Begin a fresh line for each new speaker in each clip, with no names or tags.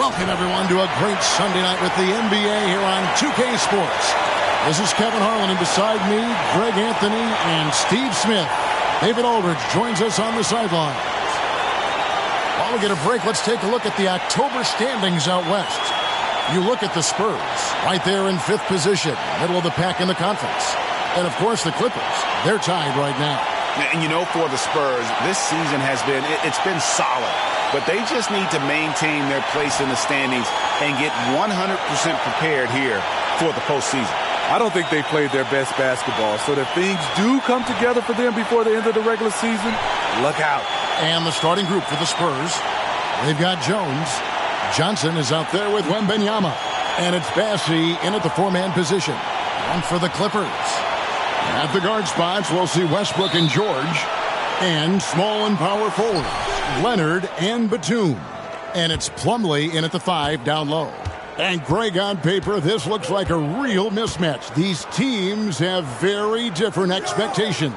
Welcome, everyone, to a great Sunday night with the NBA here on 2K Sports. This is Kevin Harlan, and beside me, Greg Anthony and Steve Smith. David Aldridge joins us on the sidelines. While we get a break, let's take a look at the October standings out west. You look at the Spurs, right there in 5th position, middle of the pack in the conference. And, of course, the Clippers. They're tied right now.
And, you know, for the Spurs, this season has been, it's been solid. But they just need to maintain their place in the standings and get 100% prepared here for the postseason.
I don't think they played their best basketball, so if things do come together for them before the end of the regular season, look out.
And the starting group for the Spurs, they've got Jones. Johnson is out there with Wembanyama. And it's Bassey in at the 4-man position. And for the Clippers, at the guard spots, we'll see Westbrook and George. And small and power forwards, Leonard and Batum. And it's Plumlee in at the 5 down low. And Greg, on paper, this looks like a real mismatch. These teams have very different expectations.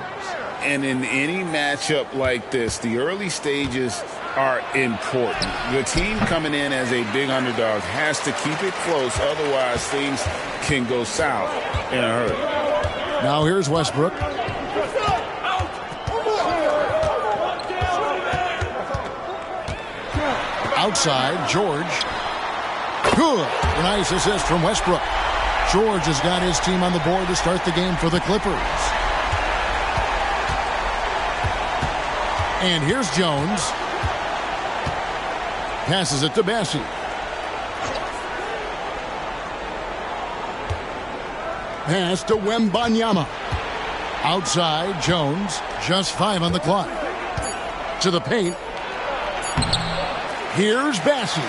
And in any matchup like this, the early stages are important. The team coming in as a big underdog has to keep it close, otherwise things can go south in a hurry.
Now here's Westbrook. Outside, George. Good. A nice assist from Westbrook. George has got his team on the board to start the game for the Clippers. And here's Jones. Passes it to Bassey. Pass to Wembanyama. Outside, Jones. Just 5 on the clock. To the paint. Here's Bassey.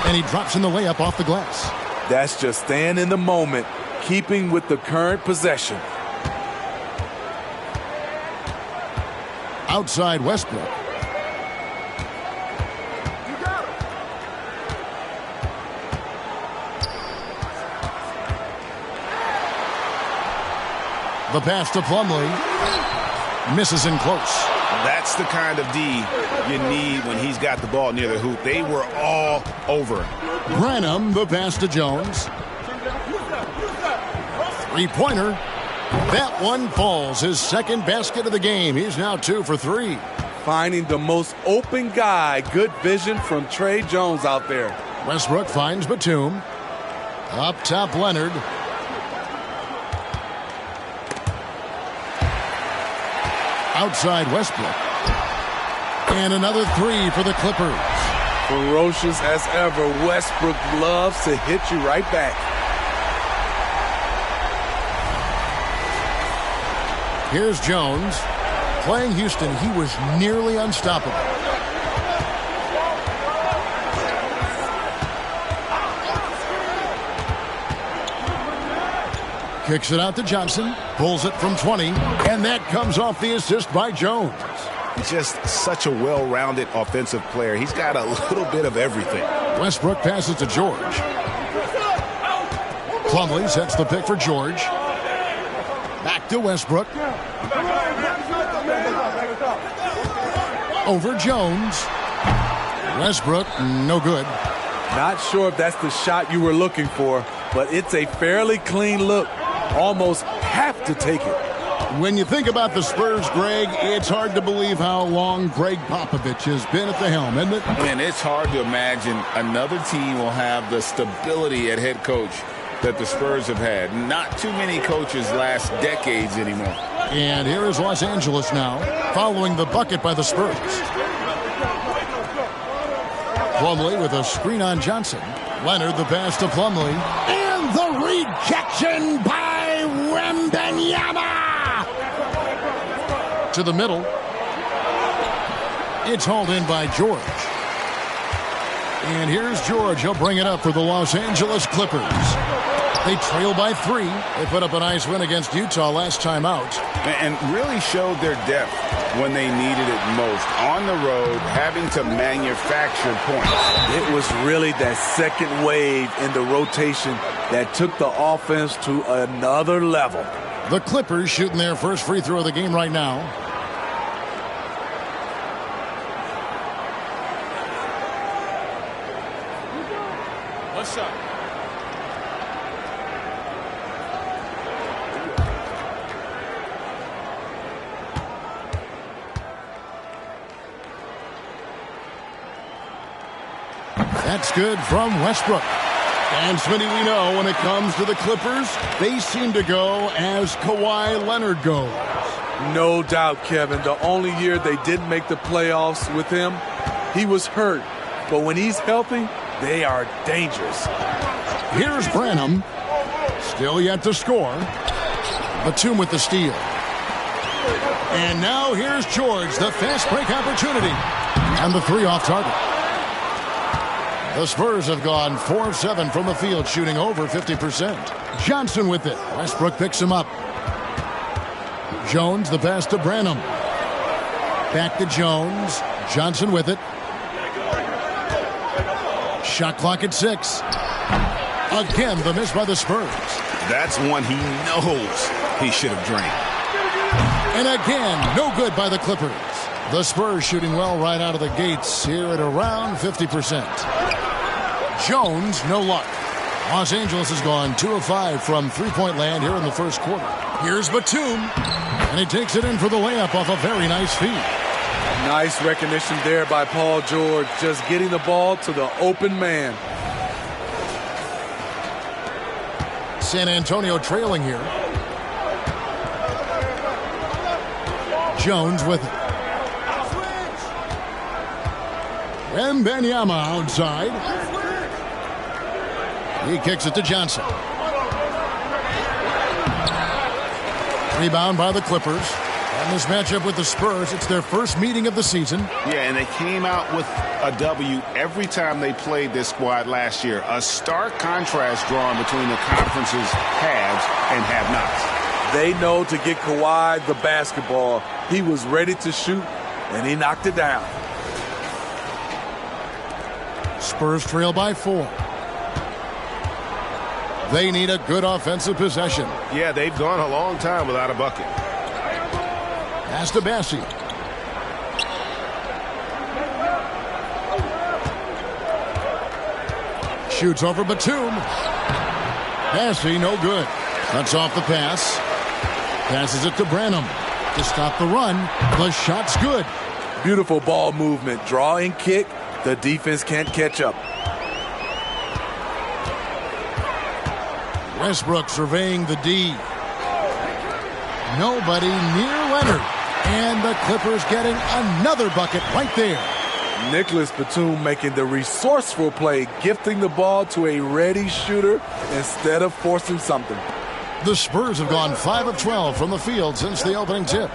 And he drops in the layup off the glass.
That's just staying in the moment, keeping with the current possession.
Outside Westbrook. The pass to Plumlee. Misses in close.
That's the kind of D you need when he's got the ball near the hoop. They were all over him.
Branham, the pass to Jones. Three-pointer. That one falls. His second basket of the game. He's now 2 for 3.
Finding the most open guy. Good vision from Trey Jones out there.
Westbrook finds Batum. Up top, Leonard. Outside Westbrook. And another 3 for the Clippers.
Ferocious as ever, Westbrook loves to hit you right back.
Here's Jones. Playing Houston, he was nearly unstoppable. Kicks it out to Johnson. Pulls it from 20. And that comes off the assist by Jones.
Just such a well-rounded offensive player. He's got a little bit of everything.
Westbrook passes to George. Plumlee sets the pick for George. Back to Westbrook. Over Jones. Westbrook, no good.
Not sure if that's the shot you were looking for, but it's a fairly clean look. Almost have to take it.
When you think about the Spurs, Greg, it's hard to believe how long Greg Popovich has been at the helm, isn't it?
And it's hard to imagine another team will have the stability at head coach that the Spurs have had. Not too many coaches last decades anymore.
And here is Los Angeles now, following the bucket by the Spurs. Plumlee with a screen on Johnson. Leonard the pass to Plumlee. And the rejection by Wembanyama! To the middle. It's hauled in by George. And here's George. He'll bring it up for the Los Angeles Clippers. They trail by 3. They put up a nice win against Utah last time out.
And really showed their depth when they needed it most. On the road, having to manufacture points.
It was really that second wave in the rotation that took the offense to another level.
The Clippers shooting their first free throw of the game right now.
toss up.
That's good from Westbrook. And Smitty, we know when it comes to the Clippers, they seem to go as Kawhi Leonard goes.
No doubt, Kevin. The only year they didn't make the playoffs with him, he was hurt. But when he's healthy, they are dangerous.
Here's Branham. Still yet to score. Batum with the steal. And now here's George, the fast break opportunity. And the three off target. The Spurs have gone 4 of 7 from the field, shooting over 50%. Johnson with it. Westbrook picks him up. Jones, the pass to Branham. Back to Jones. Johnson with it. Shot clock at 6. Again, the miss by the Spurs.
That's one he knows he should have drained.
And again, no good by the Clippers. The Spurs shooting well right out of the gates here at around 50%. Jones, no luck. Los Angeles has gone 2 of 5 from three-point land here in the first quarter. Here's Batum, and he takes it in for the layup off a very nice feed.
Nice recognition there by Paul George, just getting the ball to the open man.
San Antonio trailing here. Jones with it. Wembanyama outside. He kicks it to Johnson. Rebound by the Clippers. And this matchup with the Spurs, it's their first meeting of the season.
Yeah, and they came out with a W every time they played this squad last year. A stark contrast drawn between the conference's haves and have-nots.
They know to get Kawhi the basketball. He was ready to shoot, and he knocked it down.
Spurs trail by 4. They need a good offensive possession.
Yeah, they've gone a long time without a bucket.
Pass to Bassi. Shoots over Batum. Bassi, no good. Cuts off the pass. Passes it to Branham to stop the run. The shot's good.
Beautiful ball movement. Draw and kick. The defense can't catch up.
Westbrook surveying the D. Nobody near Leonard. And the Clippers getting another bucket right there.
Nicholas Batum making the resourceful play, gifting the ball to a ready shooter instead of forcing something.
The Spurs have gone 5 of 12 from the field since the opening tip.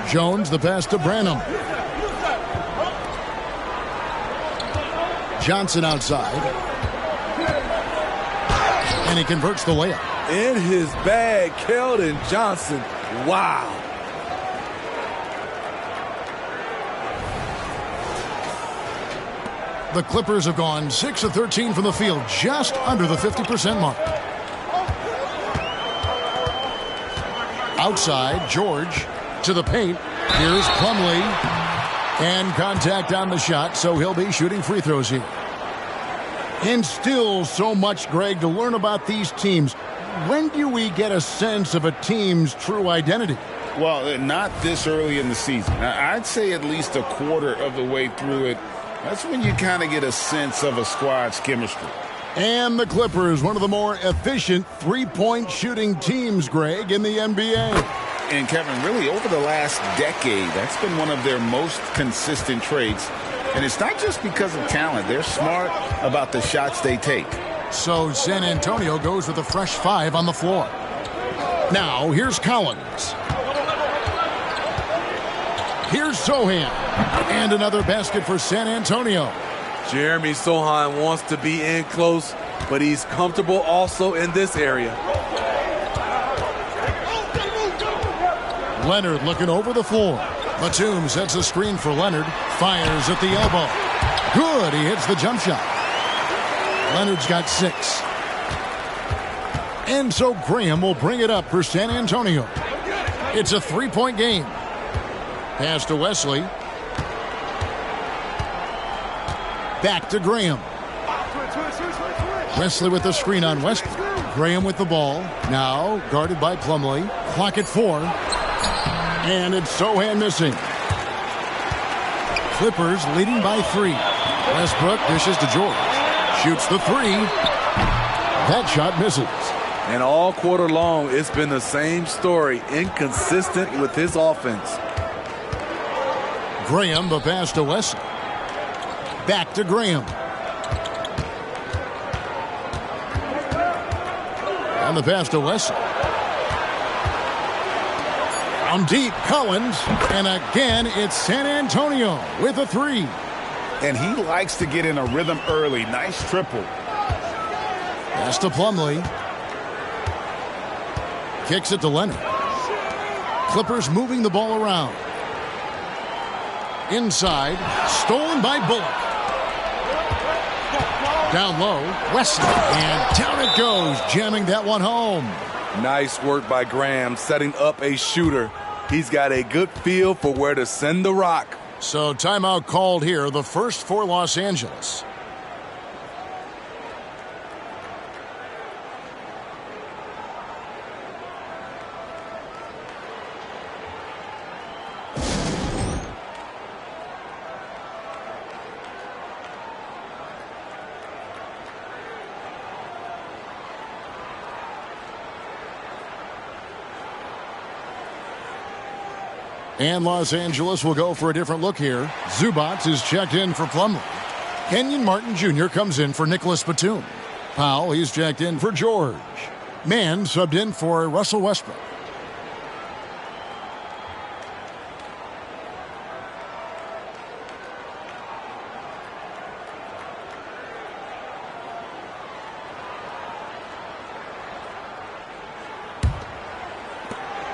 Jones, the pass to Branham. Johnson outside. And he converts the layup.
In his bag, Keldon Johnson. Wow.
The Clippers have gone 6 of 13 from the field, just under the 50% mark. Outside, George to the paint. Here's Plumlee. And contact on the shot, so he'll be shooting free throws here. And still so much, Greg, to learn about these teams. When do we get a sense of a team's true identity?
Well, not this early in the season. I'd say at least a quarter of the way through it. That's when you kind of get a sense of a squad's chemistry.
And the Clippers, one of the more efficient three-point shooting teams, Greg, in the NBA.
And, Kevin, really over the last decade, that's been one of their most consistent traits. And it's not just because of talent. They're smart about the shots they take.
So San Antonio goes with a fresh 5 on the floor. Now, here's Collins. Here's Sohan. And another basket for San Antonio.
Jeremy Sohan wants to be in close, but he's comfortable also in this area.
Leonard looking over the floor. Batum sets a screen for Leonard. Fires at the elbow. Good. He hits the jump shot. Leonard's got 6. And so Graham will bring it up for San Antonio. It's a 3-point game. Pass to Wesley. Back to Graham. Wesley with the screen on Westbrook. Graham with the ball. Now guarded by Plumlee. Clock at 4. And it's Sohan missing. Clippers leading by 3. Westbrook dishes to George. Shoots the 3. That shot misses.
And all quarter long, it's been the same story. Inconsistent with his offense.
Graham, the pass to Wesley. Back to Graham. And the pass to Wesley. From deep, Collins. And again, it's San Antonio with a 3.
And he likes to get in a rhythm early. Nice triple.
Pass to Plumlee. Kicks it to Leonard. Clippers moving the ball around. Inside. Stolen by Bullock. Down low. Wesley. And down it goes. Jamming that one home.
Nice work by Graham setting up a shooter. He's got a good feel for where to send the rock.
So timeout called here. The first for Los Angeles. And Los Angeles will go for a different look here. Zubac is checked in for Plumlee. Kenyon Martin Jr. comes in for Nicholas Batum. Powell, he's checked in for George. Mann subbed in for Russell Westbrook.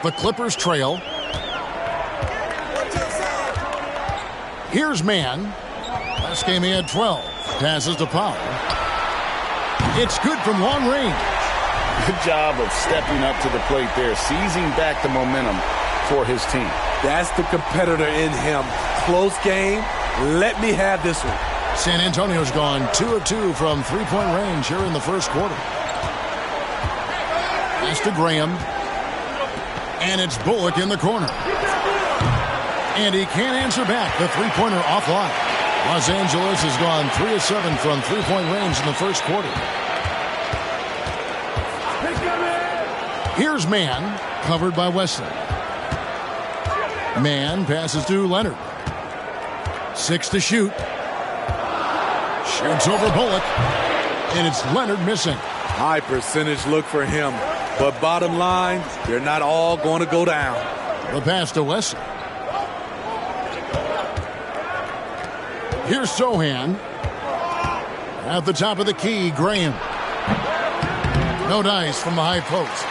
The Clippers trail. Here's Mann. Last game he had 12. Passes to Powell. It's good from long range.
Good job of stepping up to the plate there, seizing back the momentum for his team.
That's the competitor in him. Close game. Let me have this one.
San Antonio's gone 2 of 2 from three-point range here in the first quarter. Pass to Graham. And it's Bullock in the corner. And he can't answer back. The three-pointer offline. Los Angeles has gone 3 of 7 from three-point range in the first quarter. Here's Mann, covered by Wesley. Mann passes to Leonard. 6 to shoot. Shoots over Bullock. And it's Leonard missing.
High percentage look for him. But bottom line, they're not all going to go down.
The pass to Wesley. Here's Sohan. At the top of the key, Graham. No dice from the high post.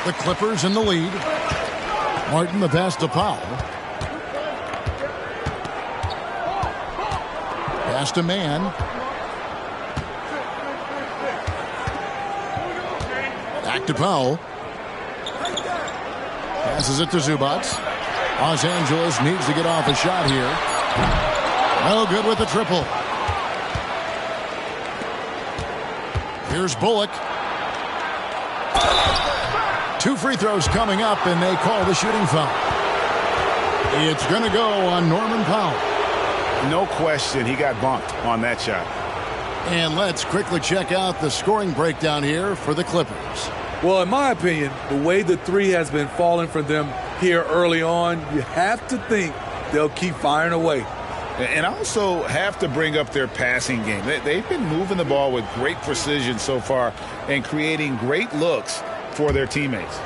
The Clippers in the lead. Martin the pass to Powell. Pass to Mann. Back to Powell. Passes it to Zubac. Los Angeles needs to get off a shot here. No good with the triple. Here's Bullock. 2 free throws coming up, and they call the shooting foul. It's going to go on Norman Powell.
No question, he got bumped on that shot.
And let's quickly check out the scoring breakdown here for the Clippers.
Well, in my opinion, the way the three has been falling for them here early on, you have to think they'll keep firing away.
And also have to bring up their passing game. They've been moving the ball with great precision so far and creating great looks for their teammates.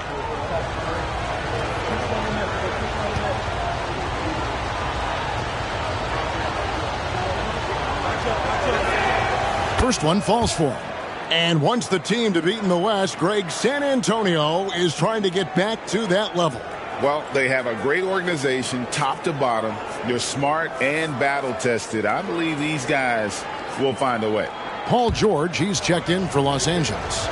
First one falls for him. And once the team to beat in the West, Greg, San Antonio is trying to get back to that level.
Well, they have a great organization, top to bottom. They're smart and battle-tested. I believe these guys will find a way.
Paul George, he's checked in for Los Angeles.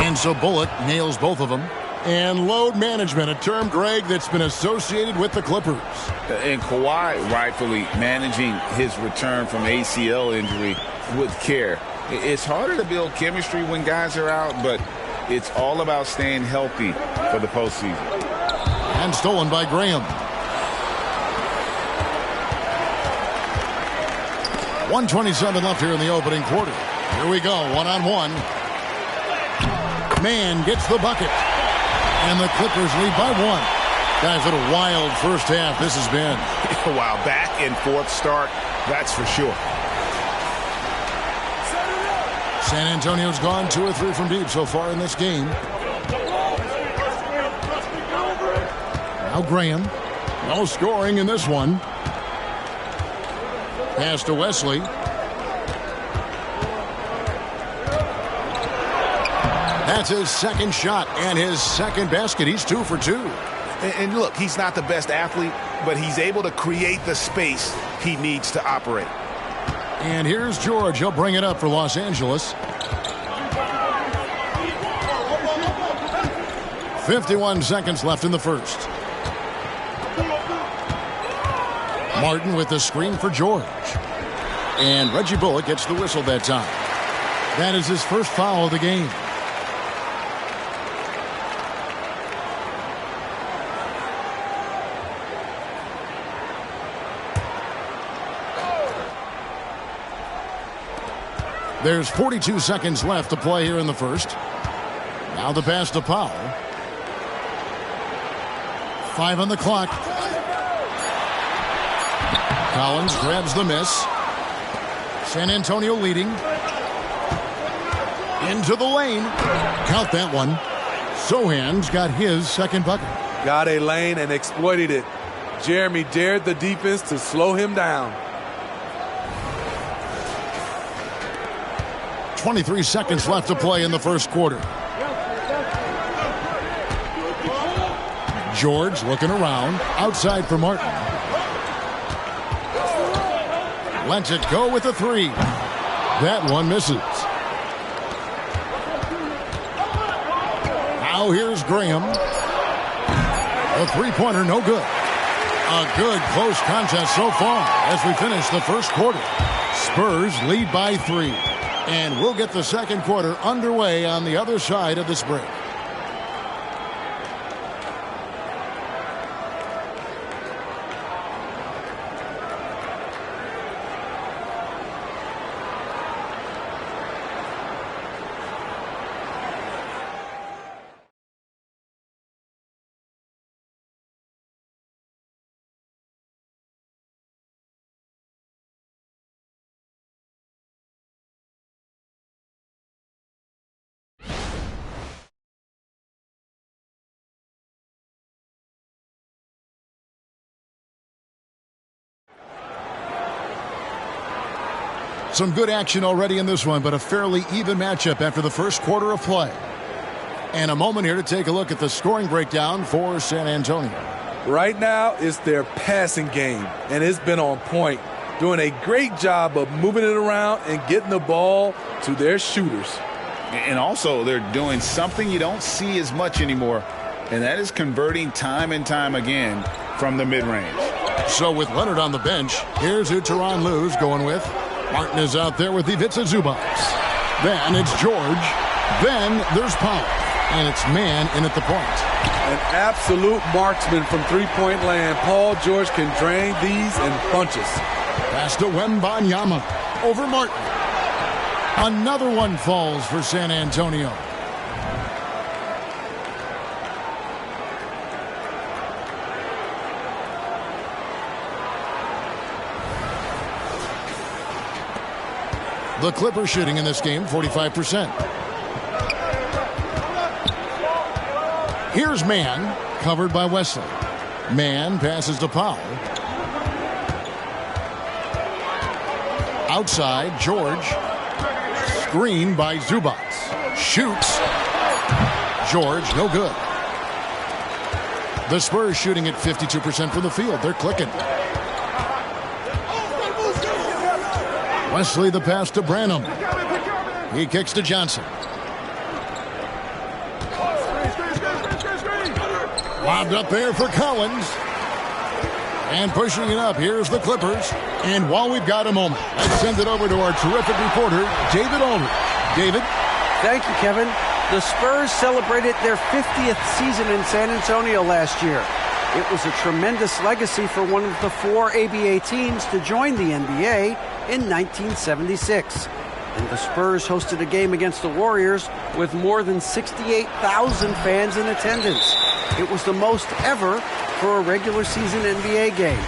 And so Bullock nails both of them. And load management, a term, Greg, that's been associated with the Clippers.
And Kawhi rightfully managing his return from ACL injury with care. It's harder to build chemistry when guys are out, but it's all about staying healthy for the postseason.
And stolen by Graham. 1:27 left here in the opening quarter. Here we go, one-on-one. Man gets the bucket. And the Clippers lead by 1. Guys, what a wild first half this has been.
Wow, back and forth start, that's for sure.
San Antonio's gone 2 or 3 from deep so far in this game. Now Graham. No scoring in this one. Pass to Wesley. That's his second shot and his second basket. He's 2 for 2.
And look, he's not the best athlete, but he's able to create the space he needs to operate.
And here's George. He'll bring it up for Los Angeles. 51 seconds left in the first. Martin with the screen for George. And Reggie Bullock gets the whistle that time. That is his first foul of the game. There's 42 seconds left to play here in the first. Now the pass to Powell. 5 on the clock. Collins grabs the miss. San Antonio leading. Into the lane. Count that one. Sohan's got his second bucket.
Got a lane and exploited it. Jeremy dared the defense to slow him down.
23 seconds left to play in the first quarter. George looking around. Outside for Martin. Lets it go with a 3. That one misses. Now here's Graham. A three-pointer, no good. A good close contest so far as we finish the first quarter. Spurs lead by 3. And we'll get the second quarter underway on the other side of this break. Some good action already in this one, but a fairly even matchup after the first quarter of play. And a moment here to take a look at the scoring breakdown for San Antonio.
Right now, it's their passing game, and it's been on point. Doing a great job of moving it around and getting the ball to their shooters.
And also, they're doing something you don't see as much anymore, and that is converting time and time again from the mid-range.
So with Leonard on the bench, here's who Tyronn Lue's going with. Martin is out there with Ivica Zubac. Then it's George. Then there's Powell. And it's man in at the point.
An absolute marksman from three-point land. Paul George can drain these in bunches.
Pass to Wembanyama. Over Martin. Another one falls for San Antonio. The Clippers shooting in this game, 45%. Here's Man, covered by Wesley. Man passes to Powell. Outside, George. Screen by Zubac. Shoots. George, no good. The Spurs shooting at 52% from the field. They're clicking. Wesley the pass to Branham. He kicks to Johnson. Lobbed up there for Collins. And pushing it up, here's the Clippers. And while we've got a moment, let's send it over to our terrific reporter, David Aldridge. David?
Thank you, Kevin. The Spurs celebrated their 50th season in San Antonio last year. It was a tremendous legacy for one of the 4 ABA teams to join the NBA in 1976. And the Spurs hosted a game against the Warriors with more than 68,000 fans in attendance. It was the most ever for a regular season NBA game.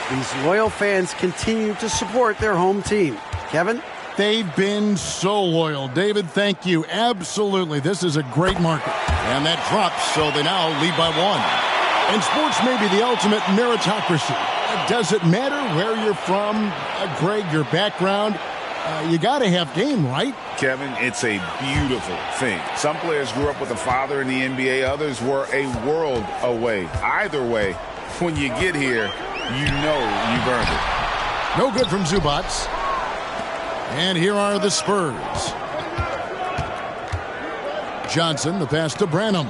These loyal fans continue to support their home team. Kevin?
They've been so loyal. David, thank you. Absolutely. This is a great market. And that drops, so they now lead by 1. And sports may be the ultimate meritocracy. Does it matter where you're from, Greg, your background? You got to have game, right?
Kevin, it's a beautiful thing. Some players grew up with a father in the NBA. Others were a world away. Either way, when you get here, you know you've earned it.
No good from Zubac. And here are the Spurs. Johnson, the pass to Branham.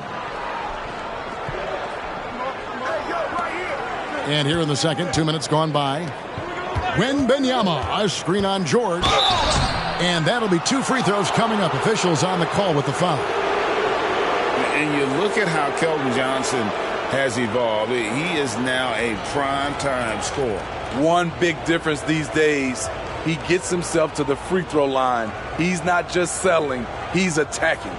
And here in the second, 2 minutes gone by. Wembanyama, a screen on George. And that'll be 2 free throws coming up. Officials on the call with the foul.
And you look at how Keldon Johnson has evolved. He is now a prime-time scorer.
One big difference these days, he gets himself to the free throw line. He's not just settling, he's attacking.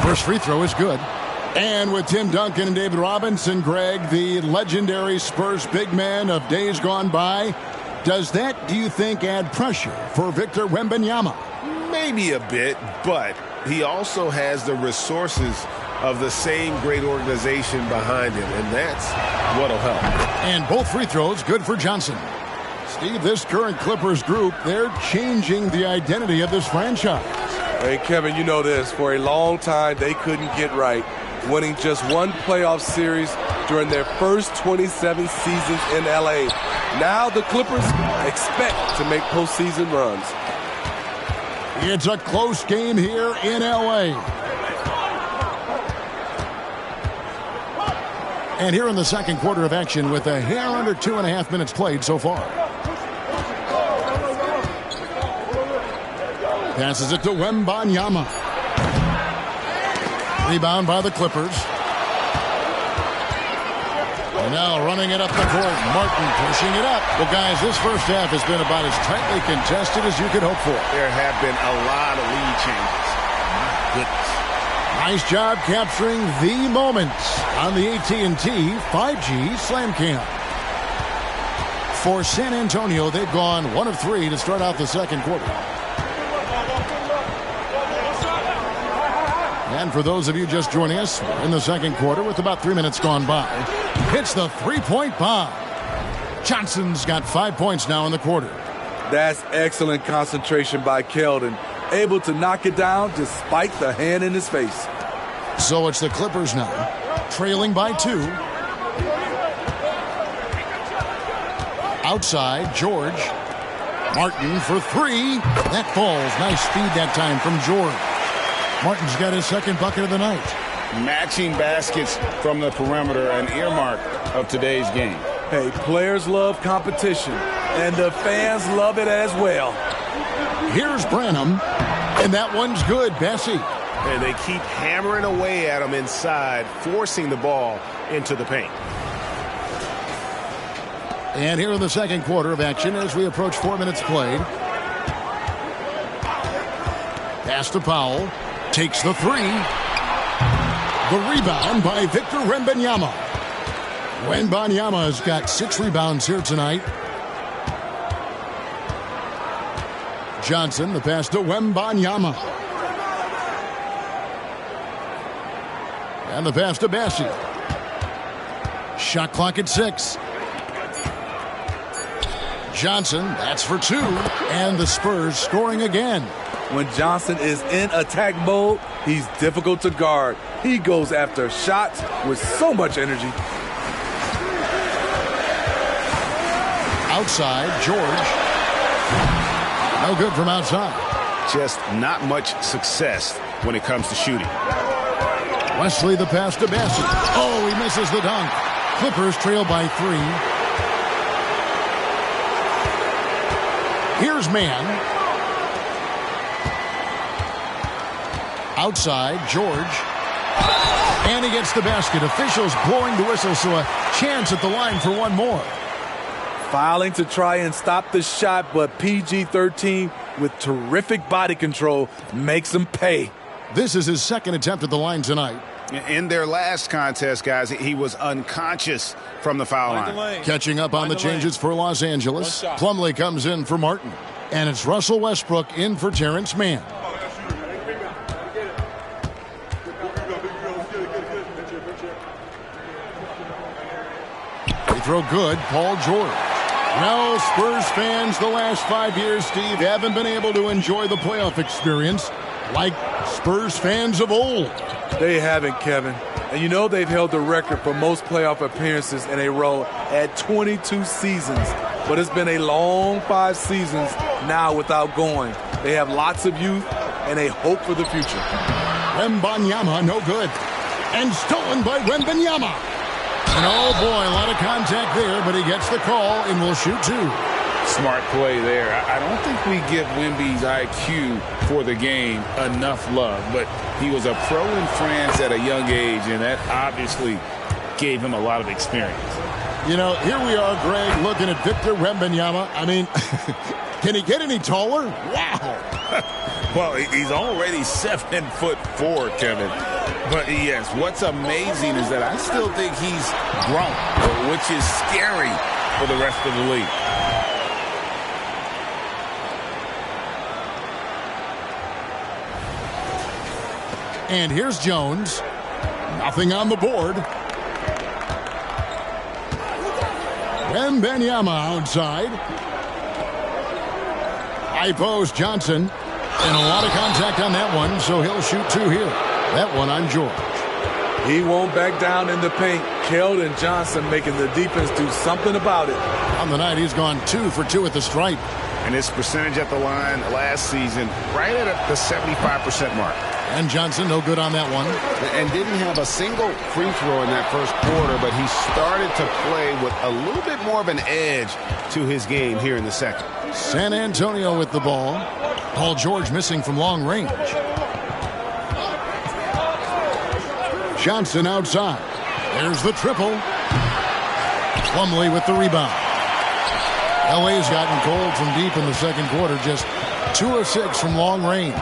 First free throw is good. And with Tim Duncan and David Robinson, Greg, the legendary Spurs big man of days gone by, does that, do you think, add pressure for Victor Wembanyama?
Maybe a bit, but he also has the resources of the same great organization behind him, and that's what'll help.
And both free throws good for Johnson. Steve, this current Clippers group, they're changing the identity of this franchise.
Hey, Kevin, you know this. For a long time, they couldn't get right, winning just one playoff series during their first 27 seasons in L.A. Now the Clippers expect to make postseason runs.
It's a close game here in L.A. And here in the second quarter of action with a hair under 2.5 minutes played so far. Passes it to Wembanyama. Rebound by the Clippers. And now running it up the court. Martin pushing it up. Well, guys, this first half has been about as tightly contested as you could hope for.
There have been a lot of lead changes. My goodness.
Nice job capturing the moments on the AT&T 5G Slam Cam. For San Antonio, they've gone 1 of 3 to start out the second quarter. And for those of you just joining us, we're in the second quarter with about 3 minutes gone by. Hits the three-point bomb. Johnson's got 5 points now in the quarter.
That's excellent concentration by Keldon, able to knock it down despite the hand in his face.
So it's the Clippers now, trailing by 2. Outside, George. Martin for 3. That falls. Nice speed that time from George. Martin's got his second bucket of the night.
Matching baskets from the perimeter, an earmark of today's game.
Hey, players love competition, and the fans love it as well.
Here's Branham, and that one's good. Bessie.
And they keep hammering away at him inside, forcing the ball into the paint.
And here in the second quarter of action as we approach 4 minutes played. Pass to Powell. Takes the 3. The rebound by Victor Wembanyama. Wembanyama has got 6 rebounds here tonight. Johnson, the pass to Wembanyama. And the pass to Bassi. Shot clock at 6. Johnson, that's for 2. And the Spurs scoring again.
When Johnson is in attack mode, he's difficult to guard. He goes after shots with so much energy.
Outside, George. No good from outside.
Just not much success when it comes to shooting.
Wesley the pass to Bassett. Oh, he misses the dunk. Clippers trail by 3. Here's Mann. Outside, George. And he gets the basket. Officials blowing the whistle, so a chance at the line for one more.
Fouling to try and stop the shot, but PG-13 with terrific body control makes him pay.
This is his second attempt at the line tonight.
In their last contest, guys, he was unconscious from the foul line.
Catching up on the changes for Los Angeles. Plumlee comes in for Martin. And it's Russell Westbrook in for Terrence Mann. They throw good, Paul George. Well, Spurs fans the last 5 years, Steve, haven't been able to enjoy the playoff experience like Spurs fans of old.
They haven't, Kevin. And you know they've held the record for most playoff appearances in a row at 22 seasons. But it's been a long 5 seasons now without going. They have lots of youth and a hope for the future.
Wembanyama, no good. And stolen by Wembanyama. And oh boy, a lot of contact there, but he gets the call and will shoot 2.
Smart play there. I don't think we give Wemby's IQ for the game enough love, but he was a pro in France at a young age, and that obviously gave him a lot of experience.
You know, here we are, Greg, looking at Victor Wembanyama. I mean, can he get any taller? Wow.
Well, he's already 7'4", Kevin. But yes, what's amazing is that I still think he's grown, which is scary for the rest of the league.
And here's Jones. Nothing on the board. Wembanyama outside. High post Johnson. And a lot of contact on that one, so he'll shoot 2 here. That one on George.
He won't back down in the paint. Keldon Johnson making the defense do something about it.
On the night, he's gone 2 for 2 at the stripe.
And his percentage at the line last season, right at the 75% mark.
And Johnson, no good on that one.
And didn't have a single free throw in that first quarter, but he started to play with a little bit more of an edge to his game here in the second.
San Antonio with the ball. Paul George missing from long range. Johnson outside. There's the triple. Plumlee with the rebound. LA's gotten cold from deep in the second quarter. Just 2 of 6 from long range.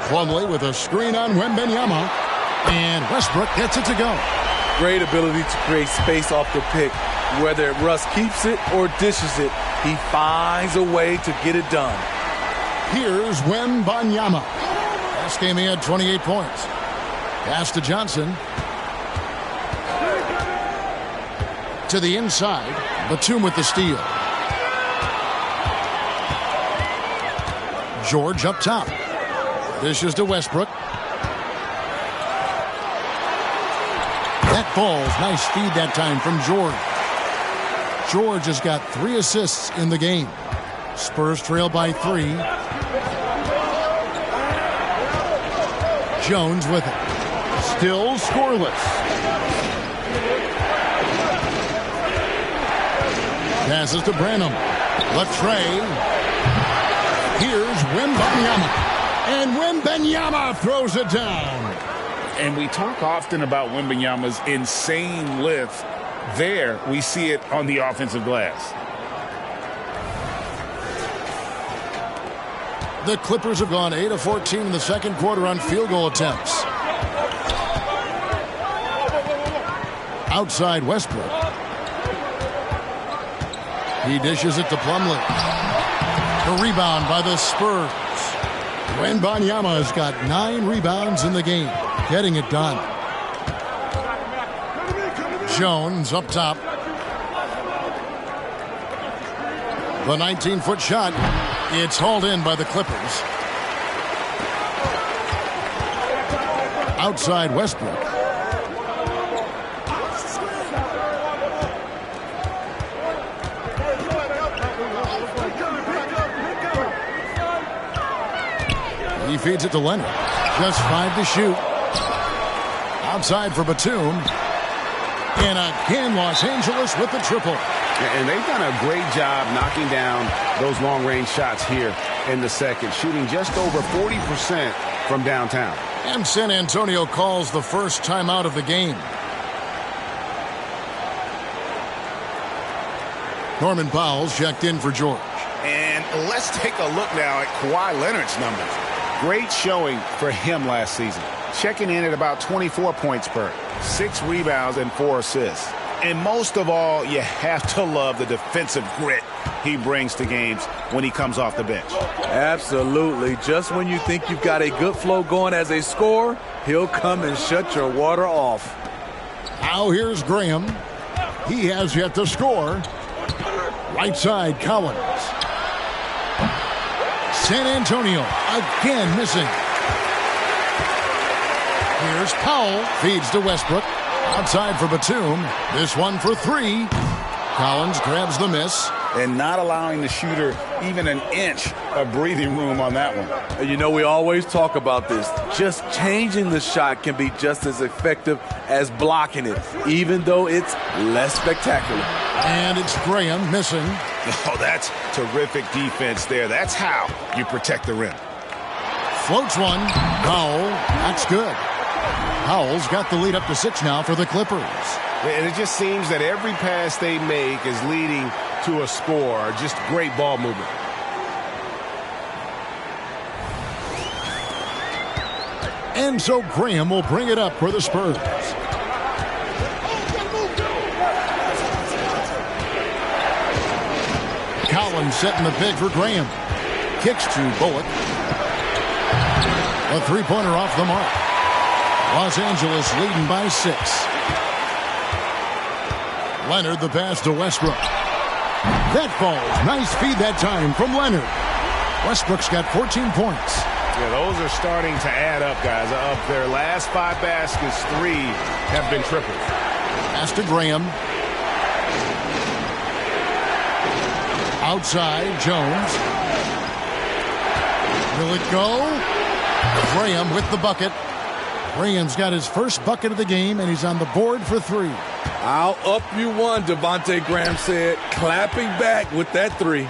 Plumlee with a screen on Wembanyama. And Westbrook gets it to go.
Great ability to create space off the pick. Whether Russ keeps it or dishes it, he finds a way to get it done.
Here's Wembanyama. Last game he had 28 points. Pass to Johnson. To the inside. Batum with the steal. George up top. Dishes to Westbrook. That falls. Nice feed that time from George. George has got 3 assists in the game. Spurs trail by 3. Jones with it. Still scoreless. Passes to Branham. Latrey. Here's Wembanyama. And Wembanyama throws it down.
And we talk often about Wembanyama's insane lift. There, we see it on the offensive glass.
The Clippers have gone 8 of 14 in the second quarter on field goal attempts. Outside Westbrook. He dishes it to Plumlee. The rebound by the Spurs. Wembanyama has got 9 rebounds in the game, getting it done. Jones up top. The 19-foot shot. It's hauled in by the Clippers. Outside Westbrook. He feeds it to Leonard. Just 5 to shoot. Outside for Batum. And again, Los Angeles with the triple.
And they've done a great job knocking down those long-range shots here in the second, shooting just over 40% from downtown.
And San Antonio calls the first timeout of the game. Norman Powell's checked in for George.
And let's take a look now at Kawhi Leonard's numbers. Great showing for him last season. Checking in at about 24 points per, 6 rebounds and 4 assists. And most of all, you have to love the defensive grit he brings to games when he comes off the bench.
Absolutely. Just when you think you've got a good flow going as a scorer, he'll come and shut your water off.
Now here's Graham. He has yet to score. Right side, Collins. San Antonio again missing. Here's Powell. Feeds to Westbrook. Outside for Batum. This one for 3. Collins grabs the miss.
And not allowing the shooter even an inch of breathing room on that one.
You know, we always talk about this. Just changing the shot can be just as effective as blocking it, even though it's less spectacular.
And it's Graham missing.
Oh, that's terrific defense there. That's how you protect the rim.
Floats one. Powell. That's good. Powell's got the lead up to 6 now for the Clippers.
And it just seems that every pass they make is leading to a score. Just great ball movement.
And so Graham will bring it up for the Spurs. Collins setting the pick for Graham. Kicks to Bullock. A 3-pointer off the mark. Los Angeles leading by 6. Leonard the pass to Westbrook. That falls. Nice feed that time from Leonard. Westbrook's got 14 points.
Yeah, those are starting to add up, guys. Of their last 5 baskets, 3 have been triples.
Pass to Graham. Outside, Jones. Will it go? Graham with the bucket. Graham's got his first bucket of the game, and he's on the board for 3.
I'll up you one, Devontae Graham said, clapping back with that 3.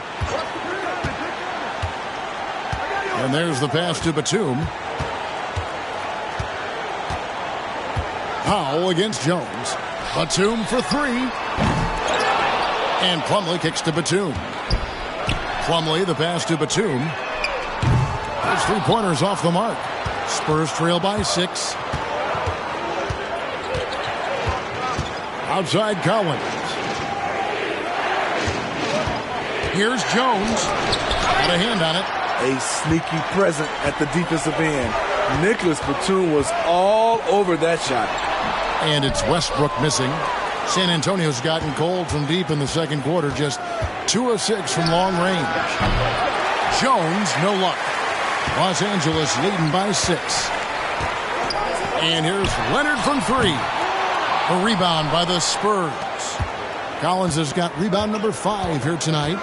And there's the pass to Batum. Powell against Jones. Batum for 3. And Plumlee kicks to Batum. Plumlee, the pass to Batum. Those 3-pointers off the mark. Spurs trail by 6. Outside Collins. Here's Jones. Got a hand on it.
A sneaky present at the defensive end. Nicholas Batum was all over that shot.
And it's Westbrook missing. San Antonio's gotten cold from deep in the second quarter. Just 2 of 6 from long range. Jones, no luck. Los Angeles leading by 6. And here's Leonard from 3. A rebound by the Spurs. Collins has got rebound number 5 here tonight.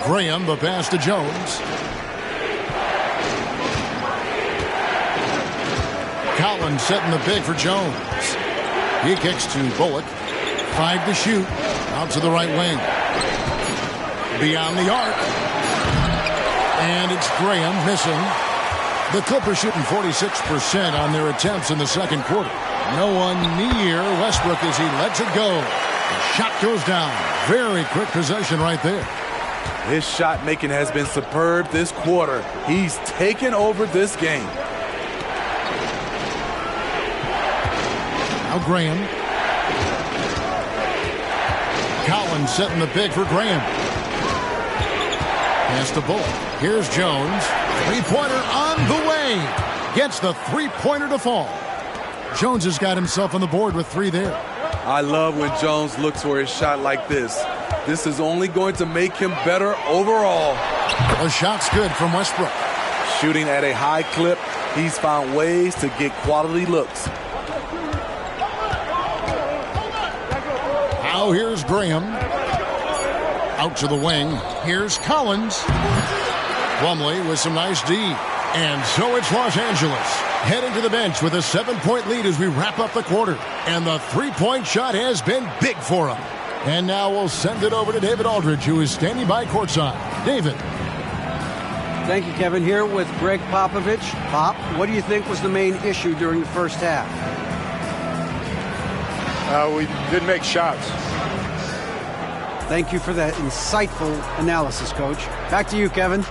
Graham, the pass to Jones. Collins setting the pick for Jones. He kicks to Bullock. 5 to shoot. Out to the right wing. Beyond the arc. And it's Graham missing. The Clippers shooting 46% on their attempts in the second quarter. No one near Westbrook as he lets it go. The shot goes down. Very quick possession right there.
His shot making has been superb this quarter. He's taken over this game.
Now Graham. Collins setting the pick for Graham. Pass to Bullock. Here's Jones. 3-pointer on the way. Gets the 3-pointer to fall. Jones has got himself on the board with 3 there.
I love when Jones looks for his shot like this. This is only going to make him better overall.
The shot's good from Westbrook.
Shooting at a high clip, he's found ways to get quality looks.
Now here's Graham. Out to the wing. Here's Collins. Plumlee with some nice D. And so it's Los Angeles heading to the bench with a 7-point lead as we wrap up the quarter. And the three-point shot has been big for them. And now we'll send it over to David Aldridge, who is standing by courtside. David.
Thank you, Kevin. Here with Greg Popovich. Pop, what do you think was the main issue during the first half?
We didn't make shots.
Thank you for that insightful analysis, Coach. Back to you, Kevin.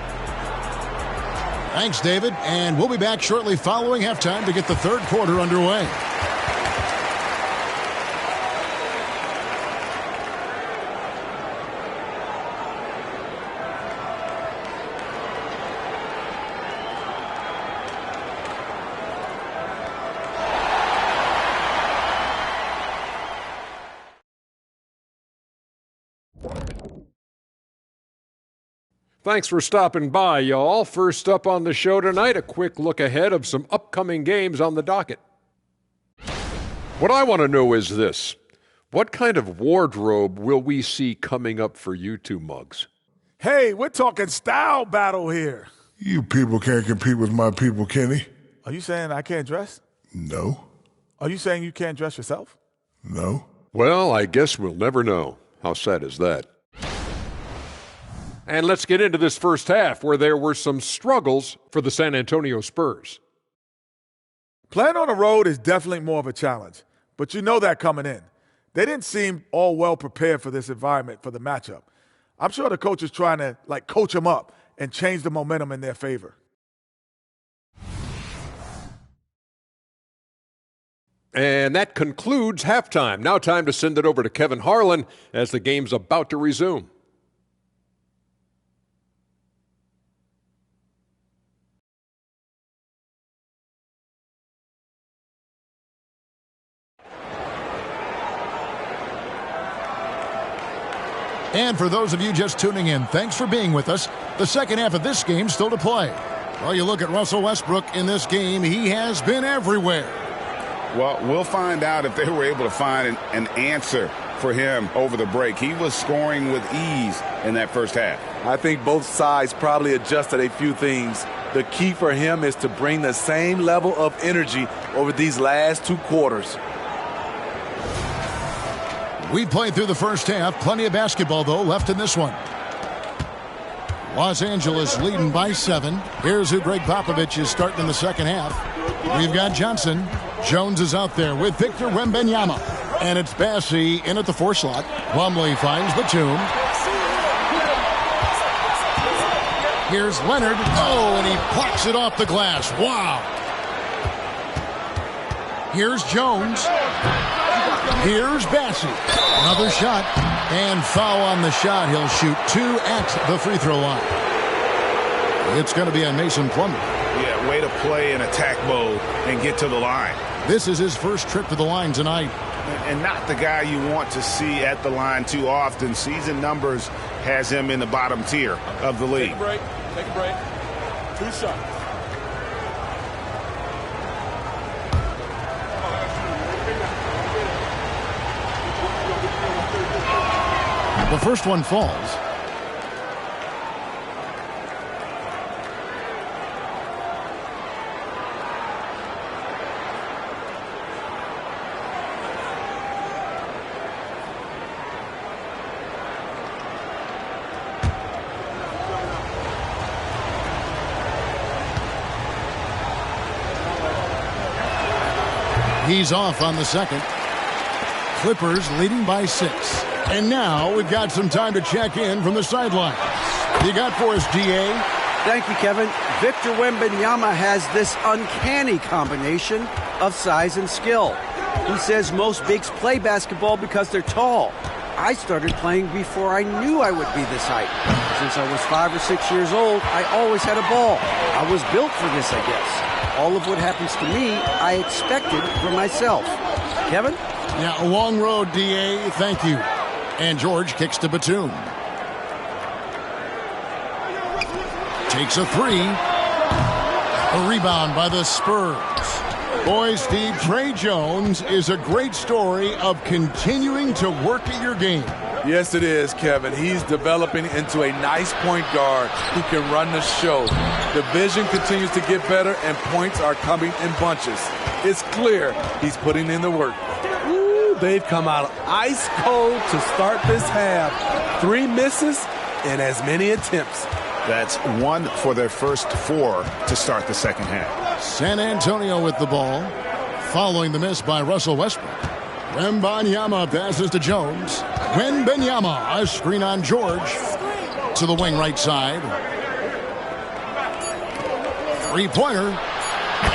Thanks, David. And we'll be back shortly following halftime to get the third quarter underway.
Thanks for stopping by, y'all. First up on the show tonight, a quick look ahead of some upcoming games on the docket. What I want to know is this. What kind of wardrobe will we see coming up for you two mugs?
Hey, we're talking style battle here.
You people can't compete with my people, Kenny.
Are you saying I can't dress?
No.
Are you saying you can't dress yourself?
No.
Well, I guess we'll never know. How sad is that? And let's get into this first half where there were some struggles for the San Antonio Spurs.
Playing on the road is definitely more of a challenge, but you know that coming in. They didn't seem all well prepared for this environment, for the matchup. I'm sure the coach is trying to coach them up and change the momentum in their favor.
And that concludes halftime. Now time to send it over to Kevin Harlan as the game's about to resume.
And for those of you just tuning in, thanks for being with us. The second half of this game still to play. Well, you look at Russell Westbrook in this game, he has been everywhere.
Well, we'll find out if they were able to find an answer for him over the break. He was scoring with ease in that first half.
I think both sides probably adjusted a few things. The key for him is to bring the same level of energy over these last two quarters.
We played through the first half. Plenty of basketball, though, left in this one. Los Angeles leading by 7. Here's who Greg Popovich is starting in the second half. We've got Johnson. Jones is out there with Victor Wembanyama. And it's Bassey in at the 4 slot. Plumlee finds Batum. Here's Leonard. Oh, and he plucks it off the glass. Wow. Here's Jones. Here's Bassey. Another shot. And foul on the shot. He'll shoot 2 at the free throw line. It's going to be on Mason Plumlee.
Yeah, way to play in attack mode and get to the line.
This is his first trip to the line tonight.
And not the guy you want to see at the line too often. Season numbers has him in the bottom tier of the league.
Take a break. Take a break. 2 shots.
The first one falls. He's off on the second. Clippers leading by 6. And now we've got some time to check in from the sidelines. You got for us, DA?
Thank you, Kevin. Victor Wembanyama has this uncanny combination of size and skill. He says most bigs play basketball because they're tall. I started playing before I knew I would be this height. Since I was 5 or 6 years old, I always had a ball. I was built for this, I guess. All of what happens to me, I expected for myself. Kevin?
Yeah, a long road, DA. Thank you. And George kicks to Batum. Takes a 3. A rebound by the Spurs. Boy, Steve, Trey Jones is a great story of continuing to work at your game.
Yes, it is, Kevin. He's developing into a nice point guard who can run the show. The vision continues to get better, and points are coming in bunches. It's clear he's putting in the work. Ooh, they've come out ice cold to start this half. 3 misses and as many attempts.
That's 1 for their first 4 to start the second half.
San Antonio with the ball, following the miss by Russell Westbrook. Wembanyama passes to Jones. Wembanyama, a screen on George. To the wing right side. 3-pointer.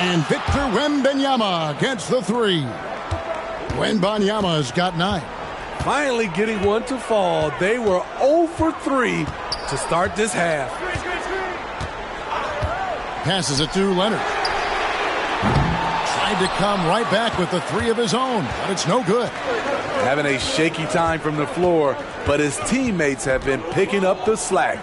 And Victor Wembanyama gets the 3. Wembanyama's got 9.
Finally getting one to fall. They were 0 for 3 to start this half.
Passes it to Leonard. Tried to come right back with the 3 of his own, but it's no good.
Having a shaky time from the floor, but his teammates have been picking up the slack.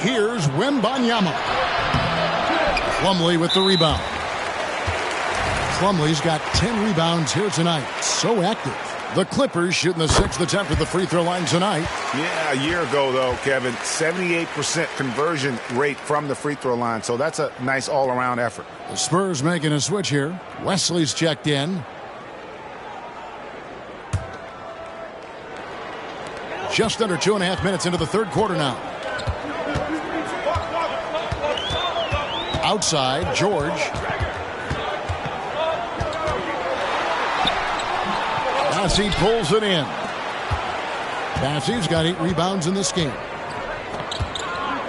Here's Wembanyama. Plumlee with the rebound. Plumlee's got 10 rebounds here tonight. So active. The Clippers shooting the 6th attempt at the free throw line tonight.
Yeah, a year ago, though, Kevin, 78% conversion rate from the free throw line. So that's a nice all-around effort.
The Spurs making a switch here. Wesley's checked in. Just under 2.5 minutes into the third quarter now. Outside, George. Bassey pulls it in. Bassey's got 8 rebounds in this game.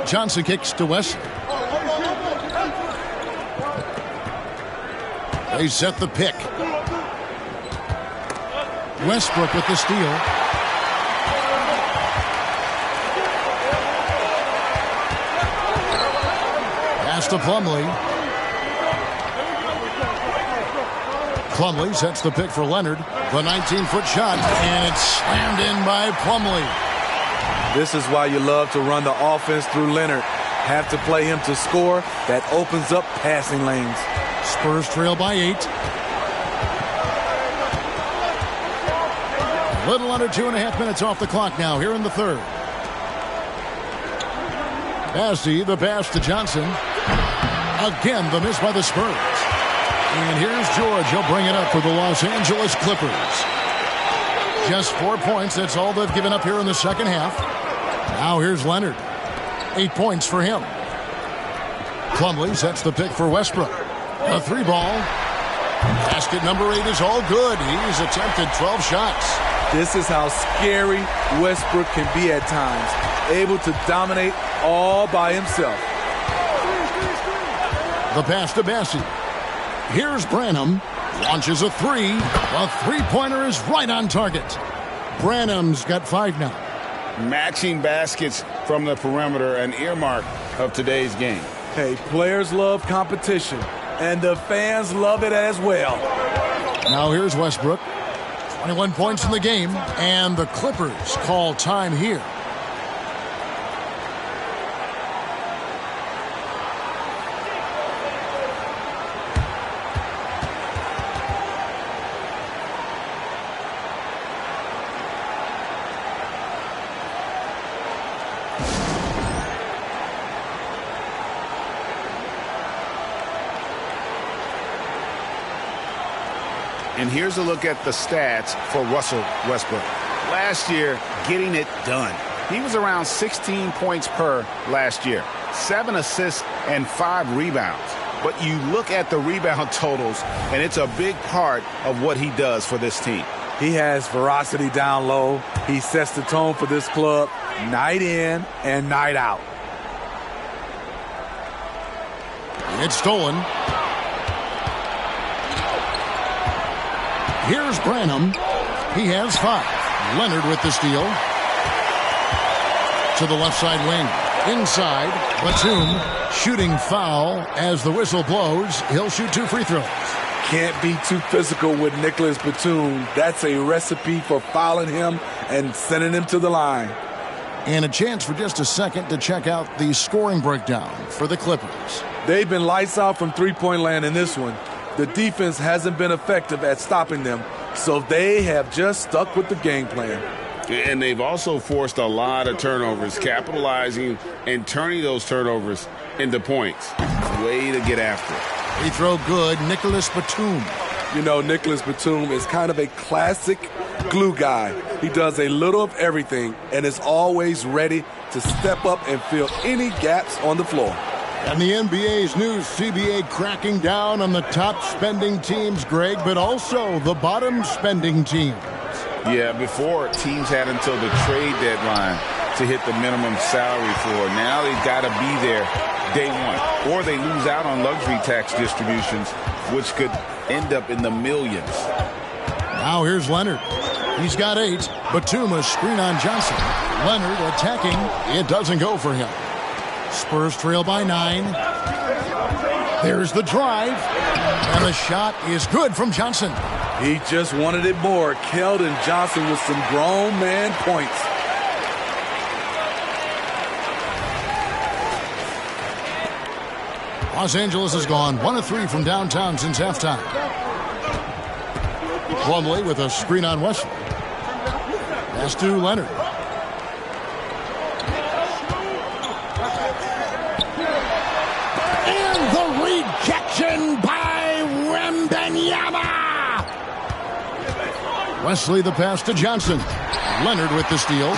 Johnson kicks to Wesley. They set the pick. Westbrook with the steal. Pass to Plumlee. Plumlee sets the pick for Leonard. The 19-foot shot, and it's slammed in by Plumlee.
This is why you love to run the offense through Leonard. Have to play him to score. That opens up passing lanes.
Spurs trail by 8. A little under 2.5 minutes off the clock now here in the third. Bassey, the pass to Johnson. Again, the miss by the Spurs. And here's George. He'll bring it up for the Los Angeles Clippers. Just 4 points. That's all they've given up here in the second half. Now here's Leonard. 8 points for him. Plumlee sets the pick for Westbrook. A 3-ball. Basket number 8 is all good. He's attempted 12 shots.
This is how scary Westbrook can be at times. Able to dominate all by himself.
The pass to Bassey. Here's Branham. Launches a 3. A 3-pointer is right on target. Branham's got 5 now.
Matching baskets from the perimeter, an earmark of today's game.
Hey, players love competition, and the fans love it as well.
Now here's Westbrook. 21 points in the game, and the Clippers call time here.
And here's a look at the stats for Russell Westbrook. Last year, getting it done. He was around 16 points per last year. 7 assists and 5 rebounds. But you look at the rebound totals, and it's a big part of what he does for this team.
He has ferocity down low. He sets the tone for this club night in and night out.
It's stolen. Here's Branham. He has 5. Leonard with the steal. To the left side wing. Inside, Batum shooting foul as the whistle blows. He'll shoot 2 free throws.
Can't be too physical with Nicholas Batum. That's a recipe for fouling him and sending him to the line.
And a chance for just a second to check out the scoring breakdown for the Clippers.
They've been lights out from three-point land in this one. The defense hasn't been effective at stopping them, so they have just stuck with the game plan.
And they've also forced a lot of turnovers, capitalizing and turning those turnovers into points. Way to get after it.
Free throw good, Nicholas Batum.
You know, Nicholas Batum is kind of a classic glue guy. He does a little of everything and is always ready to step up and fill any gaps on the floor.
And the NBA's new CBA cracking down on the top spending teams, Greg, but also the bottom spending teams.
Yeah, before teams had until the trade deadline to hit the minimum salary floor. Now they've got to be there day one, or they lose out on luxury tax distributions, which could end up in the millions.
Now here's Leonard. He's got 8. Batum a screen on Johnson. Leonard attacking. It doesn't go for him. Spurs trail by 9. There's the drive. And the shot is good from Johnson.
He just wanted it more. Keldon Johnson with some grown man points.
Los Angeles has gone 1 of 3 from downtown since halftime. Plumlee with a screen on Wesley. Pass to Leonard. And the rejection by Wembanyama. Wesley the pass to Johnson. Leonard with the steal.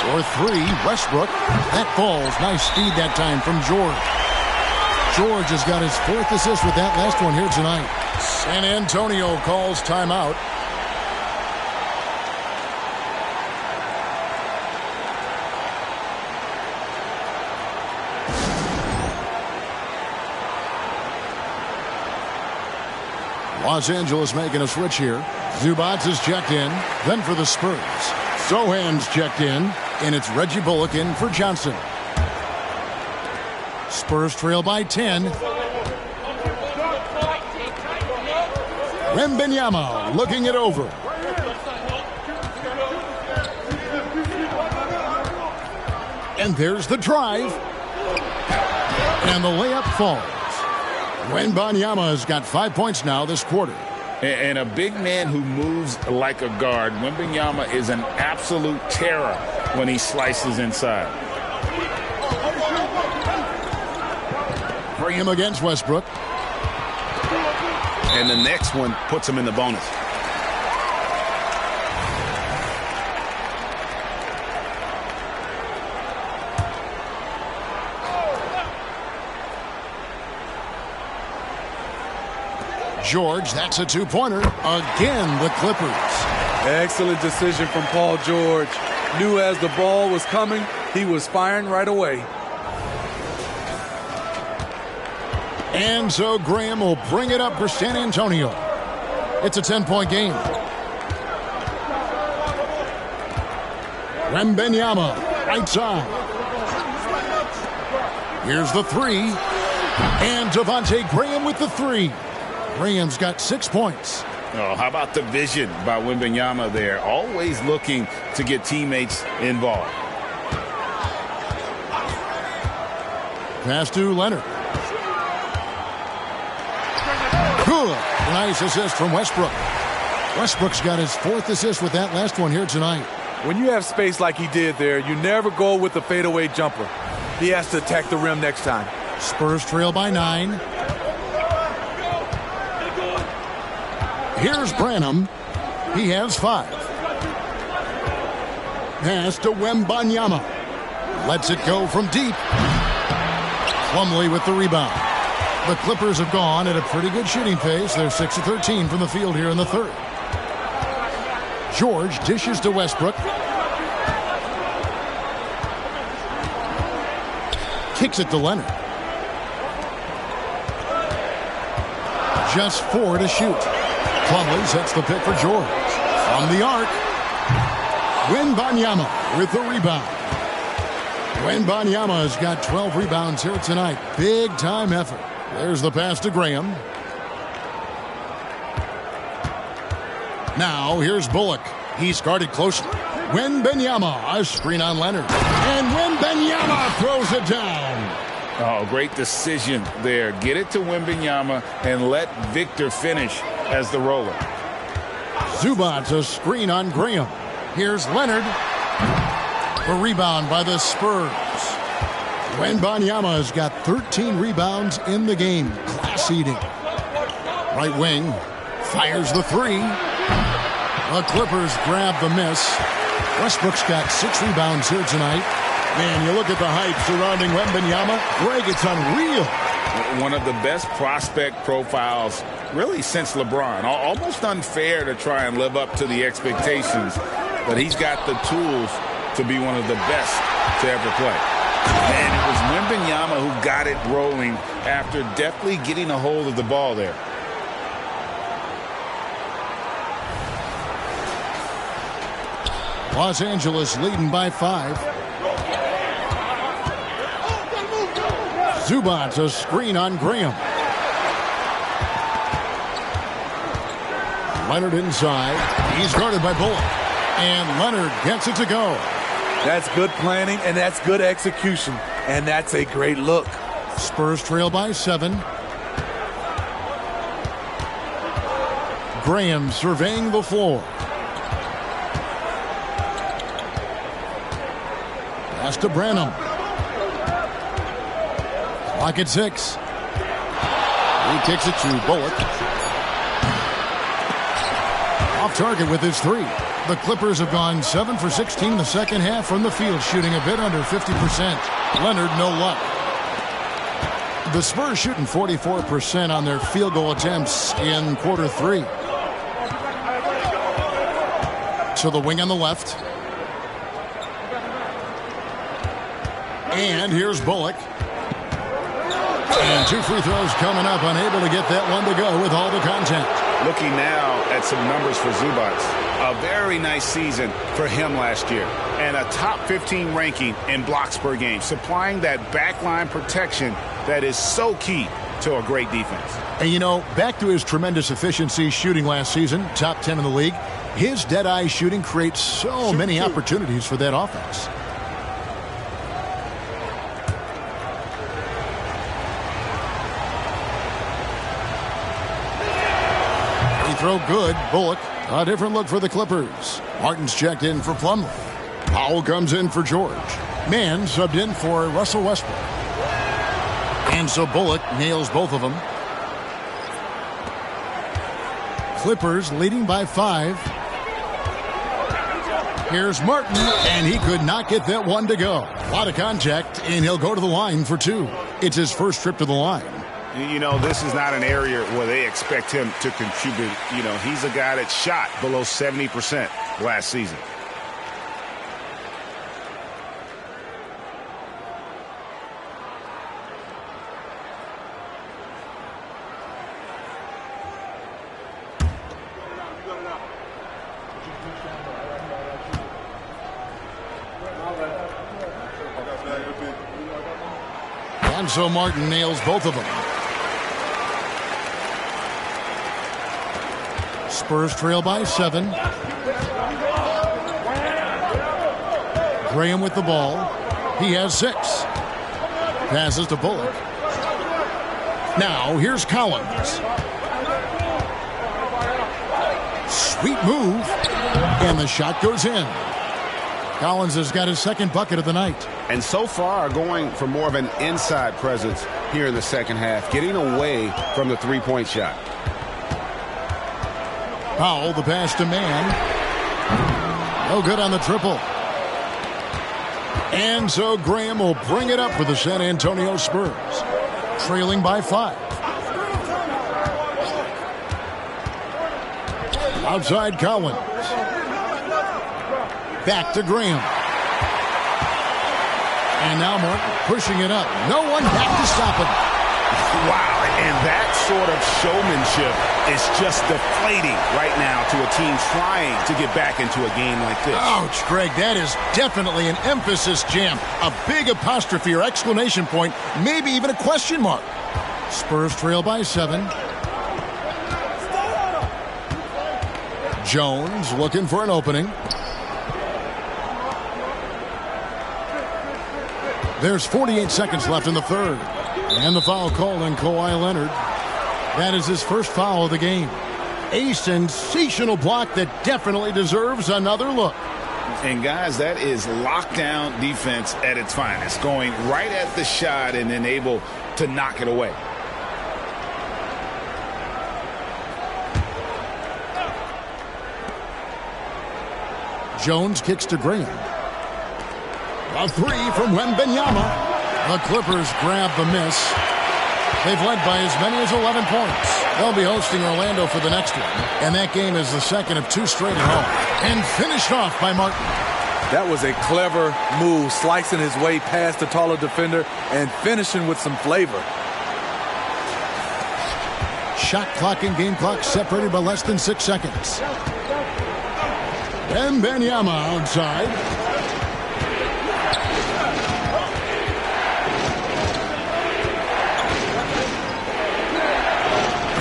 For 3, Westbrook. That falls. Nice speed that time from George. George has got his 4th assist with that last one here tonight. San Antonio calls timeout. Los Angeles making a switch here. Zubats is checked in. Then for the Spurs. Sohan's checked in. And it's Reggie Bullock in for Johnson. Spurs trail by 10. Wembanyama looking it over. And there's the drive. And the layup falls. Wembanyama has got 5 points now this quarter.
And a big man who moves like a guard. Wembanyama is an absolute terror when he slices inside.
Bring him against Westbrook.
And the next one puts him in the bonus.
George, that's a 2-pointer. Again, the Clippers.
Excellent decision from Paul George. Knew as the ball was coming, he was firing right away.
And so Graham will bring it up for San Antonio. It's a 10-point game. Wembanyama, right side. Here's the 3. And Devontae Graham with the 3. Graham's got 6 points.
Oh, how about the vision by Wembanyama there? Always looking to get teammates involved.
Pass to Leonard. Good. Nice assist from Westbrook. Westbrook's got his 4th assist with that last one here tonight.
When you have space like he did there, you never go with the fadeaway jumper. He has to attack the rim next time.
Spurs trail by 9. Here's Branham. He has 5. Pass to Wembanyama. Lets it go from deep. Plumlee with the rebound. The Clippers have gone at a pretty good shooting pace. They're 6 of 13 from the field here in the 3rd. George dishes to Westbrook. Kicks it to Leonard. Just 4 to shoot. Plumlee sets the pick for George. From the arc. Wembanyama with the rebound. Wembanyama has got 12 rebounds here tonight. Big time effort. There's the pass to Graham. Now here's Bullock. He's guarded closely. Wembanyama, a screen on Leonard. And Wembanyama throws it down.
Oh, great decision there. Get it to Wembanyama and let Victor finish as the roller.
Zubac's a screen on Graham. Here's Leonard. The rebound by the Spurs. Wembanyama has got 13 rebounds in the game. Class-eating. Right wing. Fires the three. The Clippers grab the miss. Westbrook's got 6 rebounds here tonight. Man, you look at the hype surrounding Wembanyama. Greg, it's unreal.
One of the best prospect profiles really since LeBron. Almost unfair to try and live up to the expectations, but he's got the tools to be one of the best to ever play. And it was Wembanyama who got it rolling after deftly getting a hold of the ball there.
Los Angeles leading by 5. Zubac's a screen on Graham. Leonard inside. He's guarded by Bullock. And Leonard gets it to go.
That's good planning, and that's good execution. And that's a great look.
Spurs trail by 7. Graham surveying the floor. Pass to Branham. Clock at 6. He kicks it to Bullock. Off target with his 3. The Clippers have gone 7 for 16 in the second half from the field, shooting a bit under 50%. Leonard, no luck. The Spurs shooting 44% on their field goal attempts in quarter 3. To the wing on the left. And here's Bullock. And 2 free throws coming up, unable to get that one to go with all the contact.
Looking now at some numbers for Zubac. A very nice season for him last year. And a top 15 ranking in blocks per game, supplying that backline protection that is so key to a great defense.
And you know, back to his tremendous efficiency shooting last season, top 10 in the league, his dead-eye shooting creates so many opportunities for that offense. Throw good. Bullock. A different look for the Clippers. Martin's checked in for Plumlee. Powell comes in for George. Mann subbed in for Russell Westbrook. And so Bullock nails both of them. Clippers leading by 5. Here's Martin, and he could not get that one to go. A lot of contact, and he'll go to the line for 2. It's his first trip to the line.
You know, this is not an area where they expect him to contribute. You know, he's a guy that shot below 70% last season.
And so Martin nails both of them. Spurs trail by 7. Graham with the ball. He has 6. Passes to Bullock. Now here's Collins. Sweet move. And the shot goes in. Collins has got his second bucket of the night.
And so far going for more of an inside presence here in the second half, getting away from the three-point shot.
Powell, the pass to Mann. No good on the triple. And so Graham will bring it up for the San Antonio Spurs, trailing by 5. Outside Collins. Back to Graham. And now Martin pushing it up. No one back to stop him.
Wow, and that sort of showmanship is just deflating right now to a team trying to get back into a game like this.
Ouch, Greg, that is definitely an emphasis jam. A big apostrophe or exclamation point, maybe even a question mark. Spurs trail by 7. Jones looking for an opening. There's 48 seconds left in the third. And the foul called on Kawhi Leonard. That is his first foul of the game. A sensational block that definitely deserves another look.
And guys, that is lockdown defense at its finest. Going right at the shot and then able to knock it away.
Jones kicks to Graham. A three from Wembanyama. The Clippers grab the miss. They've led by as many as 11 points. They'll be hosting Orlando for the next one. And that game is the second of two straight at home. And finished off by Martin.
That was a clever move, slicing his way past the taller defender and finishing with some flavor.
Shot clock and game clock separated by less than 6 seconds. Wembanyama outside.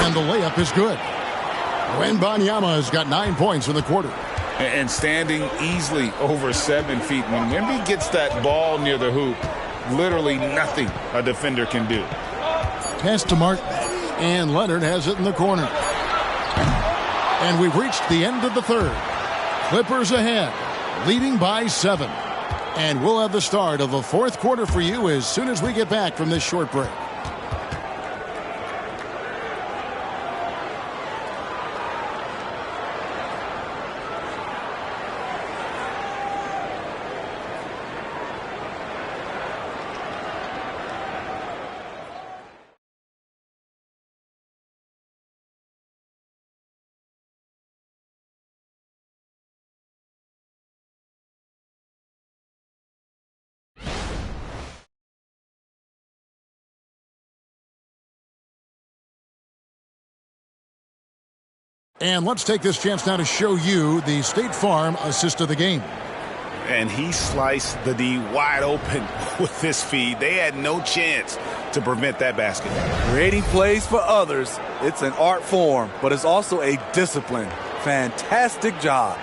And the layup is good. Wembanyama has got 9 points in the quarter.
And standing easily over 7 feet. When Wemby gets that ball near the hoop, literally nothing a defender can do.
Pass to Martin. And Leonard has it in the corner. And we've reached the end of the third. Clippers ahead, leading by 7. And we'll have the start of the fourth quarter for you as soon as we get back from this short break. And let's take this chance now to show you the State Farm assist of the game.
And he sliced the D wide open with this feed. They had no chance to prevent that basket.
Creating plays for others, it's an art form, but it's also a discipline. Fantastic job.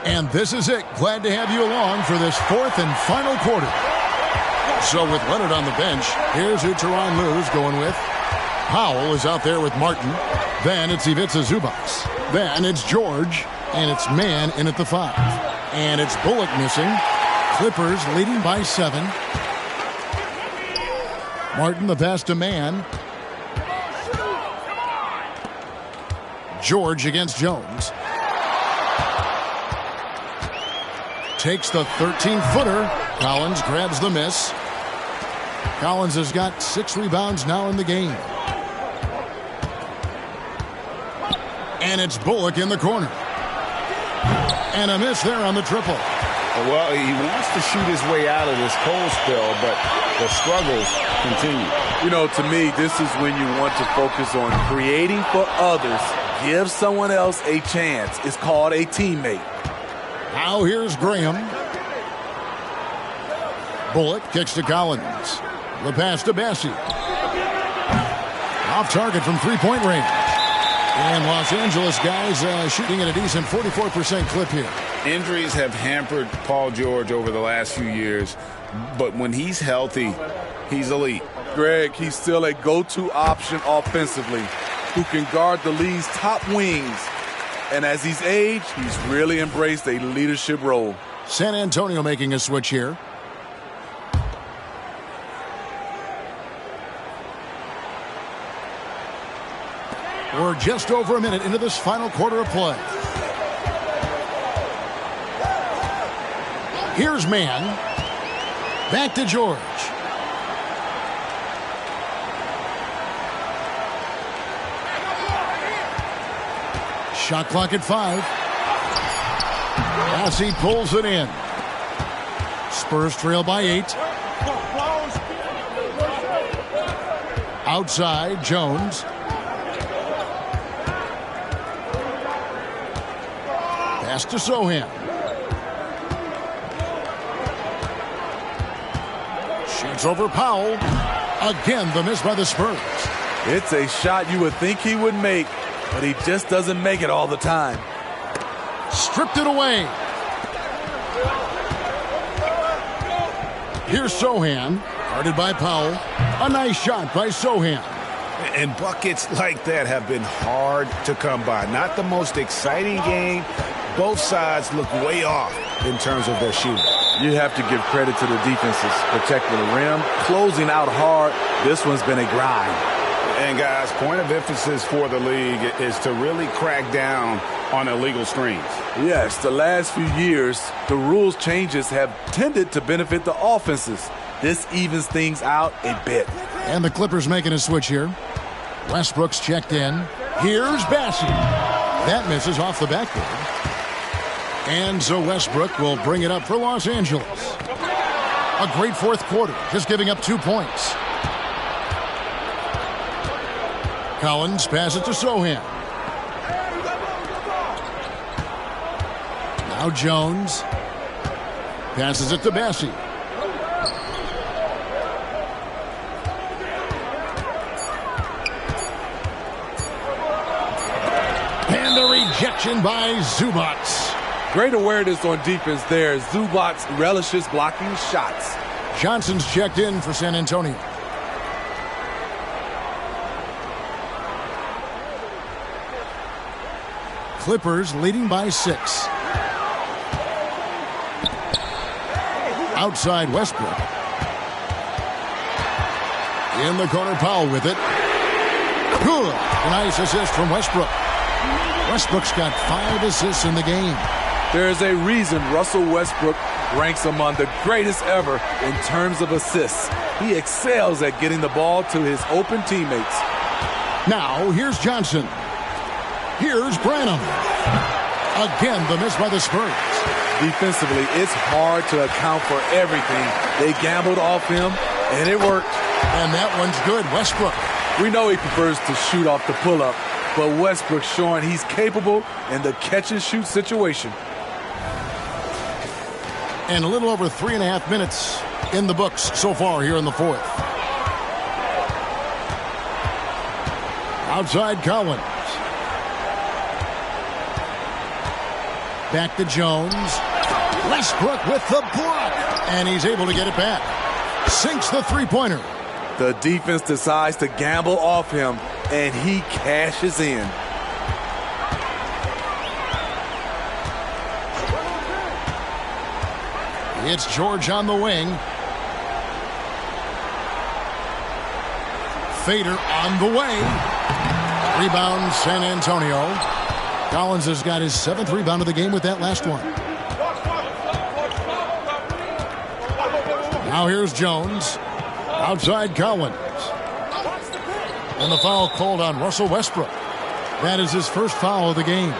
And this is it. Glad to have you along for this fourth and final quarter. So with Leonard on the bench, here's who Tyronn Lue's going with. Powell is out there with Martin. Then it's Ivica Zubac. Then it's George. And it's Mann in at the 5. And it's Bullock missing. Clippers leading by 7. Martin the pass to Mann. George against Jones. Takes the 13-footer. Collins grabs the miss. Collins has got 6 rebounds now in the game. And it's Bullock in the corner. And a miss there on the triple.
Well, he wants to shoot his way out of this cold spell, but the struggles continue.
You know, to me, this is when you want to focus on creating for others. Give someone else a chance. It's called a teammate.
Now here's Graham. Bullock kicks to Collins. The pass to Bessie. Off target from three-point range. And Los Angeles guys shooting at a decent 44% clip here.
Injuries have hampered Paul George over the last few years, but when he's healthy, he's elite.
Greg, he's still a go-to option offensively who can guard the league's top wings. And as he's aged, he's really embraced a leadership role.
San Antonio making a switch here. We're just over a minute into this final quarter of play. Here's Mann. Back to George. Shot clock at 5. As he pulls it in. Spurs trail by 8. Outside, Jones. Pass to Sohan. Shoots over Powell. Again, the miss by the Spurs.
It's a shot you would think he would make, but he just doesn't make it all the time.
Stripped it away. Here's Sohan, guarded by Powell. A nice shot by Sohan.
And buckets like that have been hard to come by. Not the most exciting game. Both sides look way off in terms of their shooting.
You have to give credit to the defenses, protecting the rim, closing out hard. This one's been a grind.
And guys, point of emphasis for the league is to really crack down on illegal screens.
Yes, the last few years, the rules changes have tended to benefit the offenses. This evens things out a bit.
And the Clippers making a switch here. Westbrook's checked in. Here's Bassey. That misses off the backboard. And so Westbrook will bring it up for Los Angeles. A great fourth quarter, just giving up 2 points. Collins passes to Sohan. Now Jones passes it to Bassey. And the rejection by Zubats.
Great awareness on defense there. Zubats relishes blocking shots.
Johnson's checked in for San Antonio. Clippers leading by 6. Outside Westbrook. In the corner, Powell with it. Good. Nice assist from Westbrook. Westbrook's got 5 assists in the game.
There's a reason Russell Westbrook ranks among the greatest ever in terms of assists. He excels at getting the ball to his open teammates.
Now, here's Johnson. Here's Branham. Again, the miss by the Spurs.
Defensively, it's hard to account for everything. They gambled off him, and it worked.
And that one's good. Westbrook.
We know he prefers to shoot off the pull-up, but Westbrook's showing he's capable in the catch-and-shoot situation.
And a little over 3.5 minutes in the books so far here in the fourth. Outside Collins. Back to Jones. Westbrook with the block. And he's able to get it back. Sinks the three-pointer.
The defense decides to gamble off him, and he cashes in.
It's George on the wing. Fader on the way. Rebound San Antonio. Collins has got his 7th rebound of the game with that last one. Now here's Jones. Outside Collins. And the foul called on Russell Westbrook. That is his first foul of the game.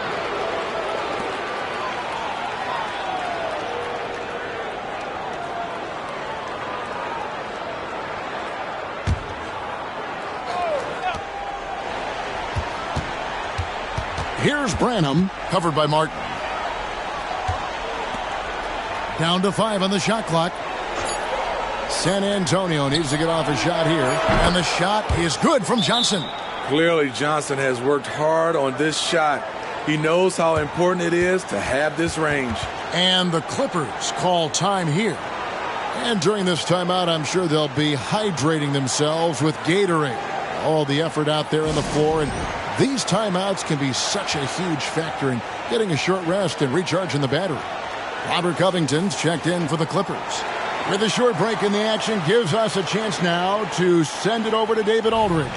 Here's Branham, covered by Martin. Down to 5 on the shot clock. San Antonio needs to get off a shot here. And the shot is good from Johnson.
Clearly, Johnson has worked hard on this shot. He knows how important it is to have this range.
And the Clippers call time here. And during this timeout, I'm sure they'll be hydrating themselves with Gatorade. All the effort out there on the floor. And these timeouts can be such a huge factor in getting a short rest and recharging the battery. Robert Covington's checked in for the Clippers. With a short break in the action, gives us a chance now to send it over to David Aldridge.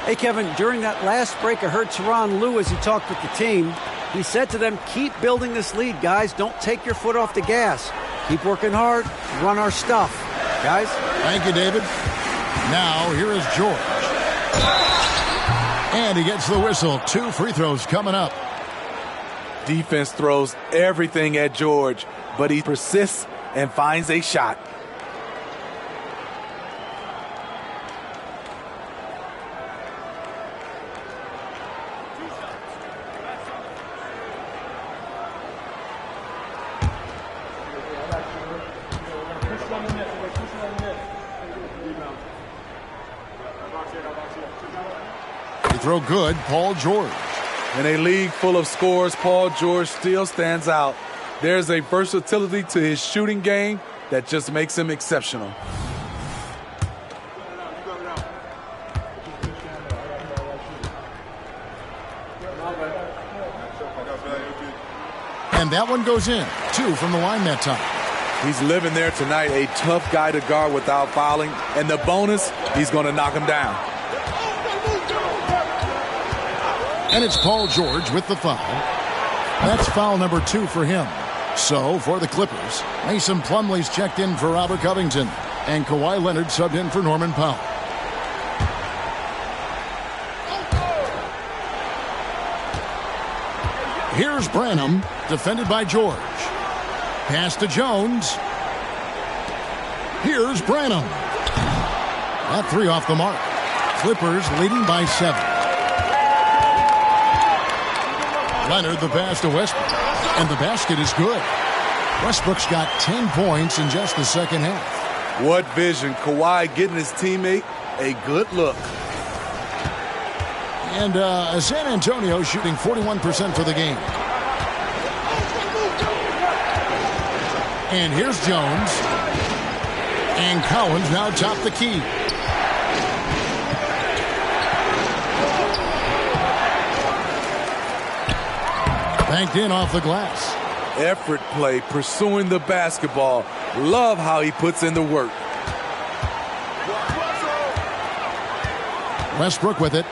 Hey, Kevin, during that last break, I heard Tyronn Lue as he talked with the team. He said to them, keep building this lead, guys. Don't take your foot off the gas. Keep working hard. Run our stuff. Guys?
Thank you, David. Now, here is George. And he gets the whistle. 2 free throws coming up.
Defense throws everything at George, but he persists and finds a shot.
They throw good, Paul George.
In a league full of scores, Paul George still stands out. There's a versatility to his shooting game
that just makes him exceptional.
And that one goes in. 2 from the line that time.
He's living there tonight, a tough guy to guard without fouling. And the bonus, he's going to knock him down.
And it's Paul George with the foul. That's foul number 2 for him. So, for the Clippers, Mason Plumlee's checked in for Robert Covington. And Kawhi Leonard subbed in for Norman Powell. Here's Branham, defended by George. Pass to Jones. Here's Branham. That 3 off the mark. Clippers leading by 7. Leonard the pass to Westbrook. And the basket is good. Westbrook's got 10 points in just the second half.
What vision. Kawhi getting his teammate a good look.
And San Antonio shooting 41% for the game. And here's Jones. And Collins now top the key. Banked in off the glass.
Effort play, pursuing the basketball. Love how he puts in the work.
Westbrook with it.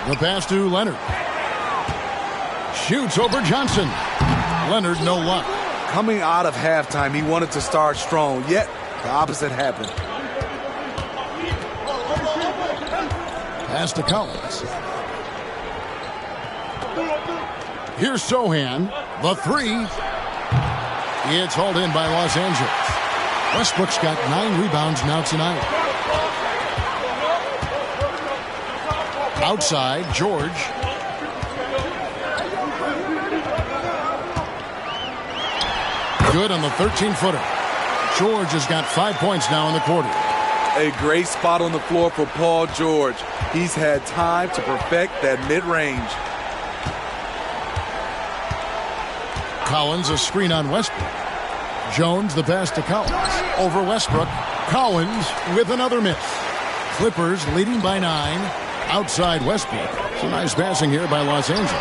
The pass to Leonard. Shoots over Johnson. Leonard no luck.
Coming out of halftime, he wanted to start strong, yet the opposite happened.
Pass to Collins. Here's Sohan. The 3. It's hauled in by Los Angeles. Westbrook's got 9 rebounds now tonight. Outside, George. Good on the 13-footer. George has got 5 points now in the quarter.
A great spot on the floor for Paul George. He's had time to perfect that mid-range.
Collins a screen on Westbrook. Jones the pass to Collins. Over Westbrook. Collins with another miss. Clippers leading by 9. Outside Westbrook. Some nice passing here by Los Angeles.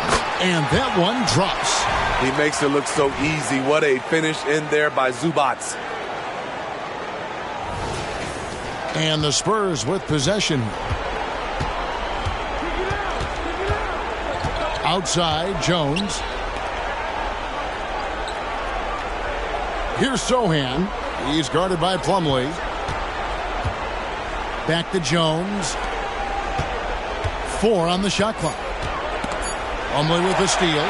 And that one drops.
He makes it look so easy. What a finish in there by Zubac.
And the Spurs with possession. Outside, Jones. Here's Sohan. He's guarded by Plumlee. Back to Jones. 4 on the shot clock. Plumlee with the steal.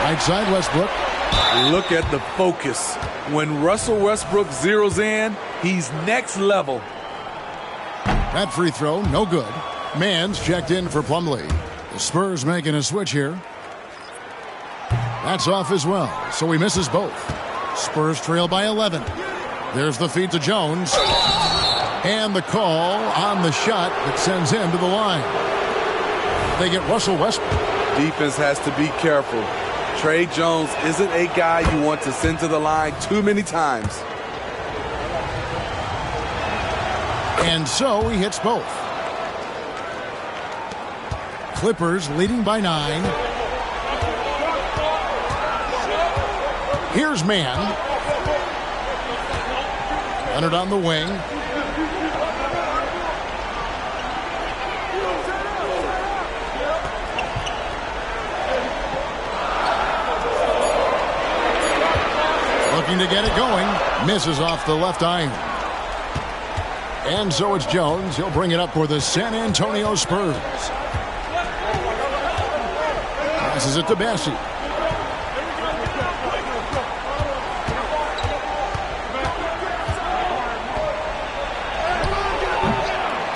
Right side, Westbrook.
Look at the focus. When Russell Westbrook zeroes in, he's next level.
That free throw, no good. Mann's checked in for Plumlee. The Spurs making a switch here. That's off as well, so he misses both. Spurs trail by 11. There's the feed to Jones. And the call on the shot that sends him to the line. They get Russell Westbrook.
Defense has to be careful. Trey Jones isn't a guy you want to send to the line too many times.
And so he hits both. Clippers leading by 9. Here's Mann. Leonard on the wing. Looking to get it going. Misses off the left iron. And so it's Jones. He'll bring it up for the San Antonio Spurs. Passes it to Bassi.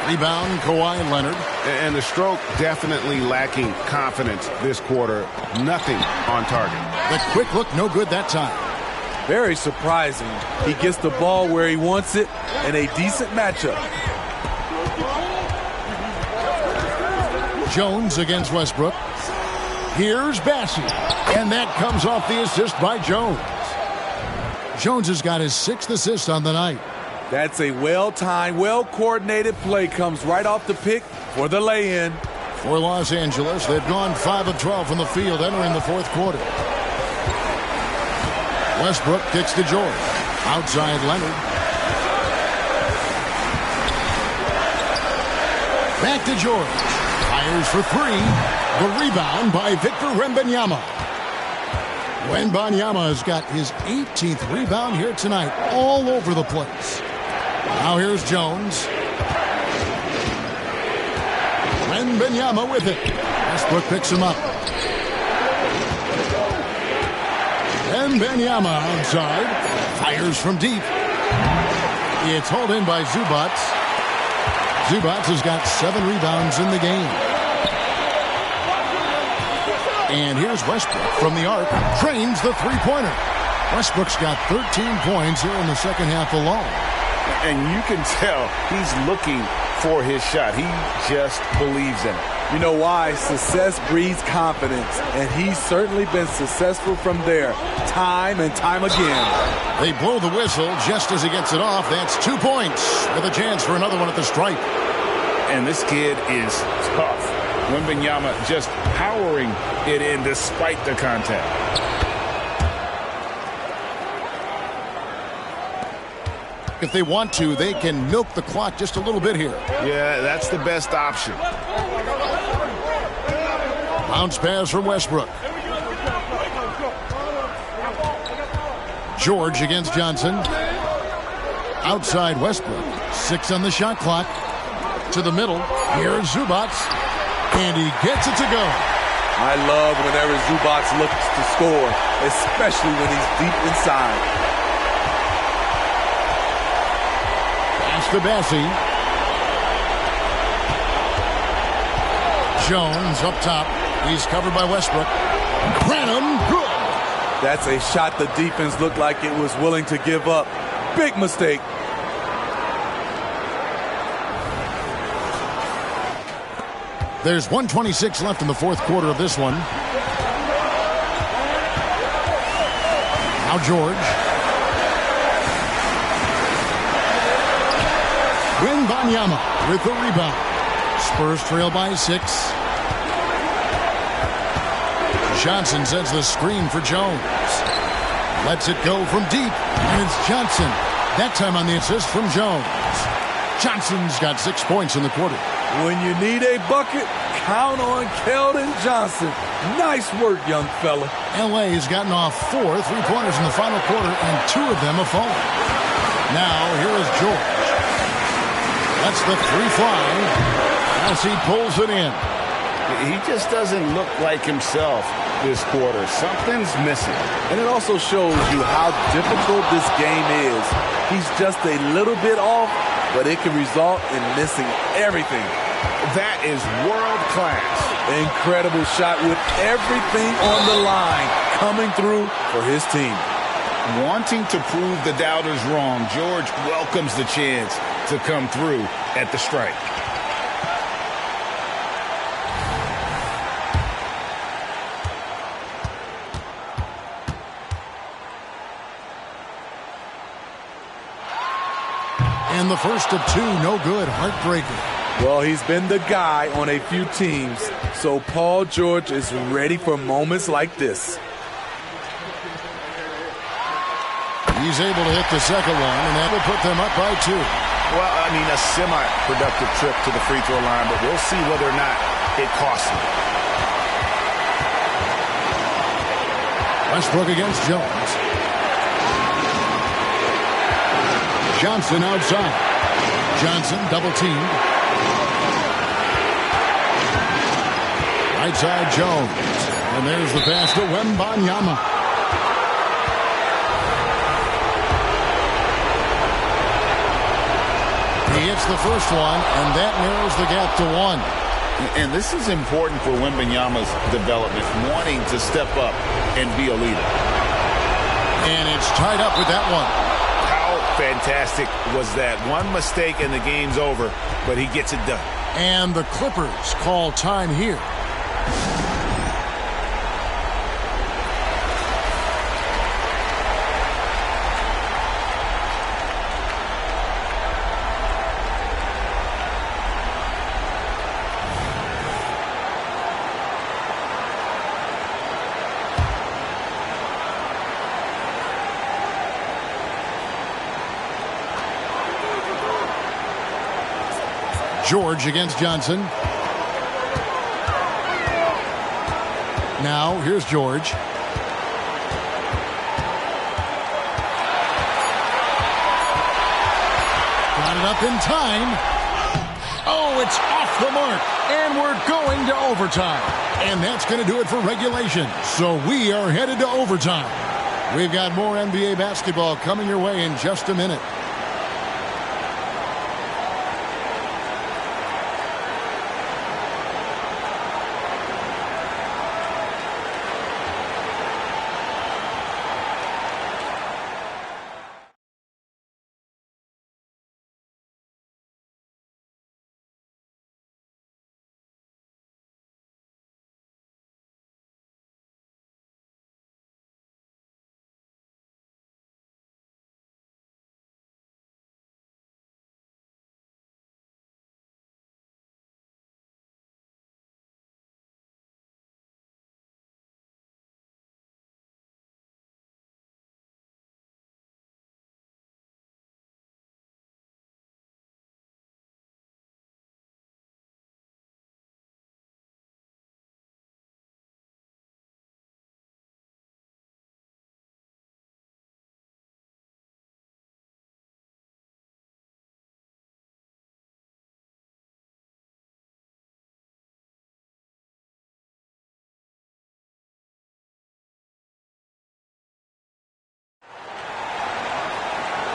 Rebound, Kawhi Leonard.
And the stroke definitely lacking confidence this quarter. Nothing on target.
The quick look, no good that time.
Very surprising. He gets the ball where he wants it in a decent matchup.
Jones against Westbrook. Here's Bassey. And that comes off the assist by Jones. Jones has got his 6th assist on the night.
That's a well-timed, well-coordinated play. Comes right off the pick for the lay-in.
For Los Angeles, they've gone 5 of 12 from the field entering the 4th quarter. Westbrook kicks to George. Outside Leonard. Back to George. Fires for 3. The rebound by Victor Wembanyama. Wembanyama has got his 18th rebound here tonight, all over the place. Now here's Jones. Wembanyama with it. Westbrook picks him up. Wembanyama outside. Fires from deep. It's hauled in by Zubac. Zubac has got 7 rebounds in the game. And here's Westbrook from the arc. Drains the three-pointer. Westbrook's got 13 points here in the second half alone.
And you can tell he's looking for his shot. He just believes in it.
You know why? Success breeds confidence, and he's certainly been successful from there, time and time again.
They blow the whistle just as he gets it off. That's 2 points with a chance for another one at the stripe.
And this kid is tough. Wembanyama just powering it in despite the contact.
If they want to, they can milk the clock just a little bit here.
Yeah, that's the best option.
Bounce pass from Westbrook. George against Johnson. Outside Westbrook. 6 on the shot clock. To the middle. Here's Zubac. And he gets it to go.
I love whenever Zubac looks to score, especially when he's deep inside.
Pass to Bassey. Jones up top. He's covered by Westbrook. Branham, good.
That's a shot the defense looked like it was willing to give up. Big mistake.
There's 1:26 left in the 4th quarter of this one. Now George. Wembanyama with the rebound. Spurs trail by 6. Johnson sends the screen for Jones. Lets it go from deep. And it's Johnson. That time on the assist from Jones. Johnson's got 6 points in the quarter.
When you need a bucket, count on Keldon Johnson. Nice work, young fella.
L.A. has gotten off 4 3-pointers in the final quarter, and 2 of them have fallen. Now, here is George. Lets the 3 fly as he pulls it in.
He just doesn't look like himself this quarter. Something's missing.
And it also shows you how difficult this game is. He's just a little bit off, but it can result in missing everything.
That is world class.
Incredible shot with everything on the line coming through for his team.
Wanting to prove the doubters wrong, George welcomes the chance to come through at the stripe.
And the first of 2, no good, heartbreaker.
Well, he's been the guy on a few teams, so Paul George is ready for moments like this.
He's able to hit the second one, and that will put them up by 2.
Well, I mean, a semi-productive trip to the free throw line, but we'll see whether or not it costs him.
Westbrook against Jones. Johnson outside. Johnson double-teamed. Right side Jones. And there's the pass to Wembanyama. He hits the first one, and that narrows the gap to 1.
And this is important for Wembanyama's development, wanting to step up and be a leader.
And it's tied up with that one.
How fantastic was that? One mistake and the game's over, but he gets it done.
And the Clippers call time here. George against Johnson. Now, here's George. Got it up in time. Oh, it's off the mark. And we're going to overtime. And that's going to do it for regulation. So we are headed to overtime. We've got more NBA basketball coming your way in just a minute.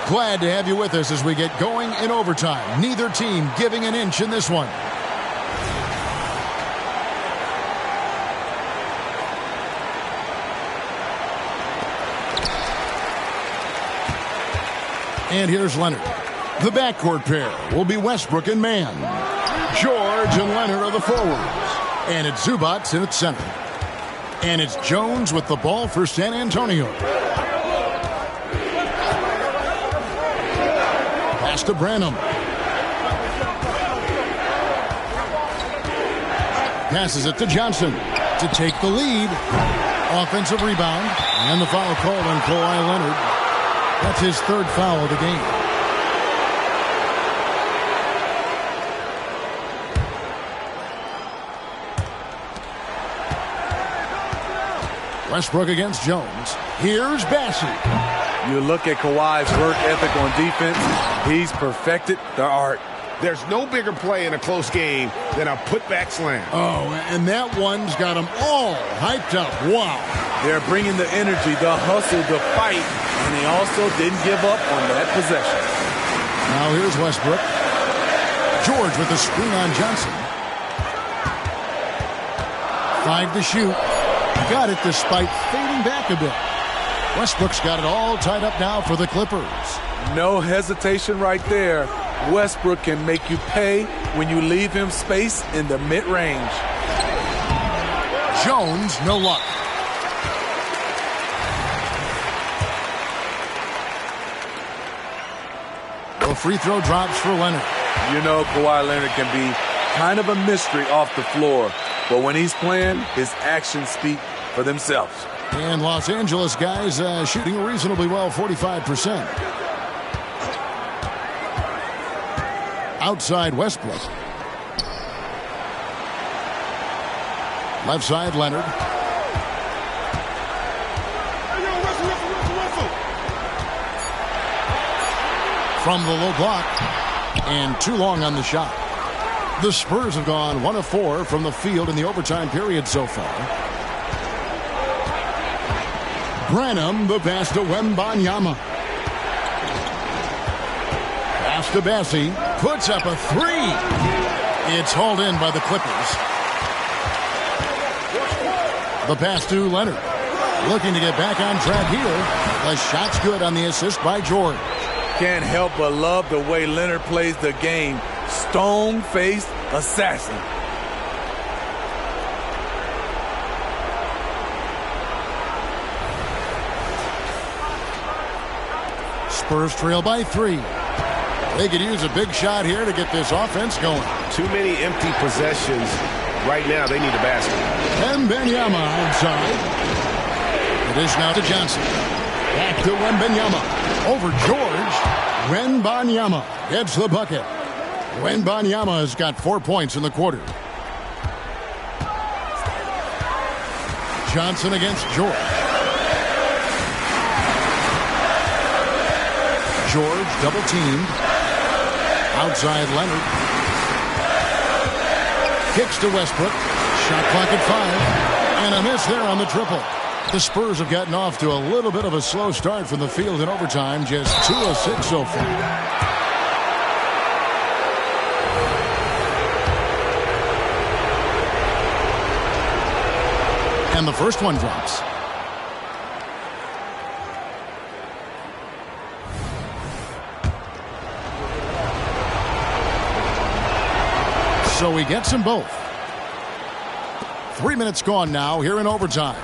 Glad to have you with us as we get going in overtime. Neither team giving an inch in this one. And here's Leonard. The backcourt pair will be Westbrook and Mann. George and Leonard are the forwards. And it's Zubac in at center. And it's Jones with the ball for San Antonio. Pass to Branham. Passes it to Johnson to take the lead. Offensive rebound. And the foul called on Kawhi Leonard. That's his third foul of the game. Westbrook against Jones. Here's Bassey.
You look at Kawhi's work ethic on defense, he's perfected the art.
There's no bigger play in a close game than a putback slam.
Oh, and that one's got them all hyped up. Wow.
They're bringing the energy, the hustle, the fight, and they also didn't give up on that possession.
Now here's Westbrook. George with the screen on Johnson. 5 to shoot. Got it despite fading back a bit. Westbrook's got it all tied up now for the Clippers.
No hesitation right there. Westbrook can make you pay when you leave him space in the mid-range.
Jones, no luck. The free throw drops for Leonard.
You know Kawhi Leonard can be kind of a mystery off the floor, but when he's playing, his actions speak for themselves.
And Los Angeles guys shooting reasonably well, 45%. Outside Westbrook. Left side Leonard. From the low block. And too long on the shot. The Spurs have gone 1 of 4 from the field in the overtime period so far. Branham, the pass to Wembanyama. Pass to Bassey. Puts up a 3. It's hauled in by the Clippers. The pass to Leonard. Looking to get back on track here. The shot's good on the assist by George.
Can't help but love the way Leonard plays the game. Stone-faced assassin.
Spurs trail by 3. They could use a big shot here to get this offense going.
Too many empty possessions. Right now, they need a basket.
Wembanyama outside. It is now to Johnson. Back to Wembanyama. Over George. Wembanyama gets the bucket. Wembanyama has got 4 points in the quarter. Johnson against George. George double-teamed. Outside Leonard. Kicks to Westbrook. Shot clock at 5. And a miss there on the triple. The Spurs have gotten off to a little bit of a slow start from the field in overtime. Just 2 of 6 so far. And the first one drops. So he gets them both. 3 minutes gone now here in overtime.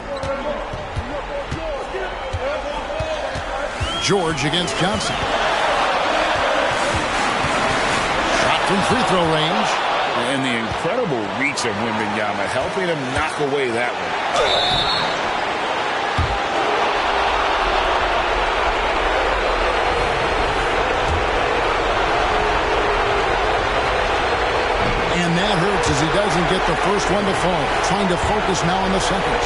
George against Johnson. Shot from free throw range.
And the incredible reach of Wembanyama, helping him knock away that one.
And that hurts as he doesn't get the first one to fall. Trying to focus now on the second.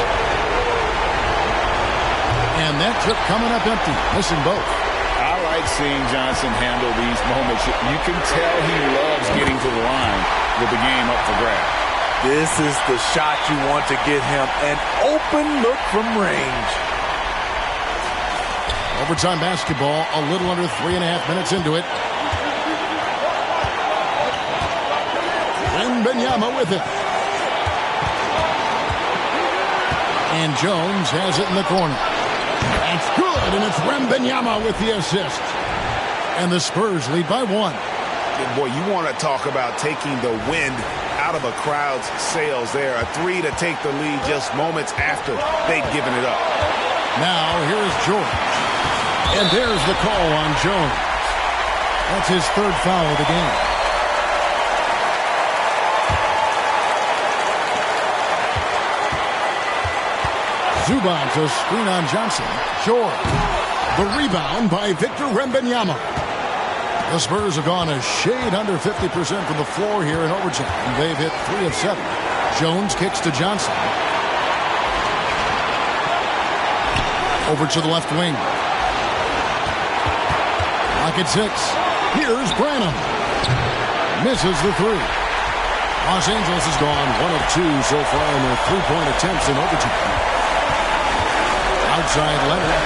And that trip coming up empty, missing both.
I like seeing Johnson handle these moments. You can tell he loves getting to the line with the game up for grabs.
This is the shot you want to get him. An open look from range.
Overtime basketball, a little under 3.5 minutes into it. Wembanyama with it. And Jones has it in the corner. That's good, and it's Wembanyama with the assist. And the Spurs lead by 1.
Boy, you want to talk about taking the wind out of a crowd's sails there. A 3 to take the lead just moments after they'd given it up.
Now, here is George. And there's the call on Jones. That's his 3rd foul of the game. Zubac, a screen on Johnson. George. The rebound by Victor Wembanyama. The Spurs have gone a shade under 50% from the floor here in overtime. They've hit 3 of 7. Jones kicks to Johnson. Over to the left wing. Clock at 6. Here's Branham. Misses the 3. Los Angeles has gone 1 of 2 so far in their 3-point attempts in overtime. Outside Leonard.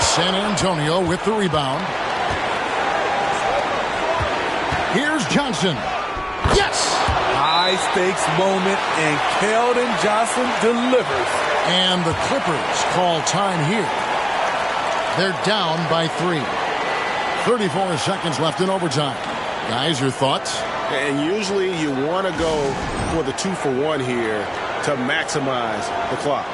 San Antonio with the rebound. Here's Johnson. Yes!
High stakes moment, and Keldon Johnson delivers.
And the Clippers call time here. They're down by 3. 34 seconds left in overtime. Guys, your thoughts?
And usually you want to go for the 2-for-1 here to maximize the clock.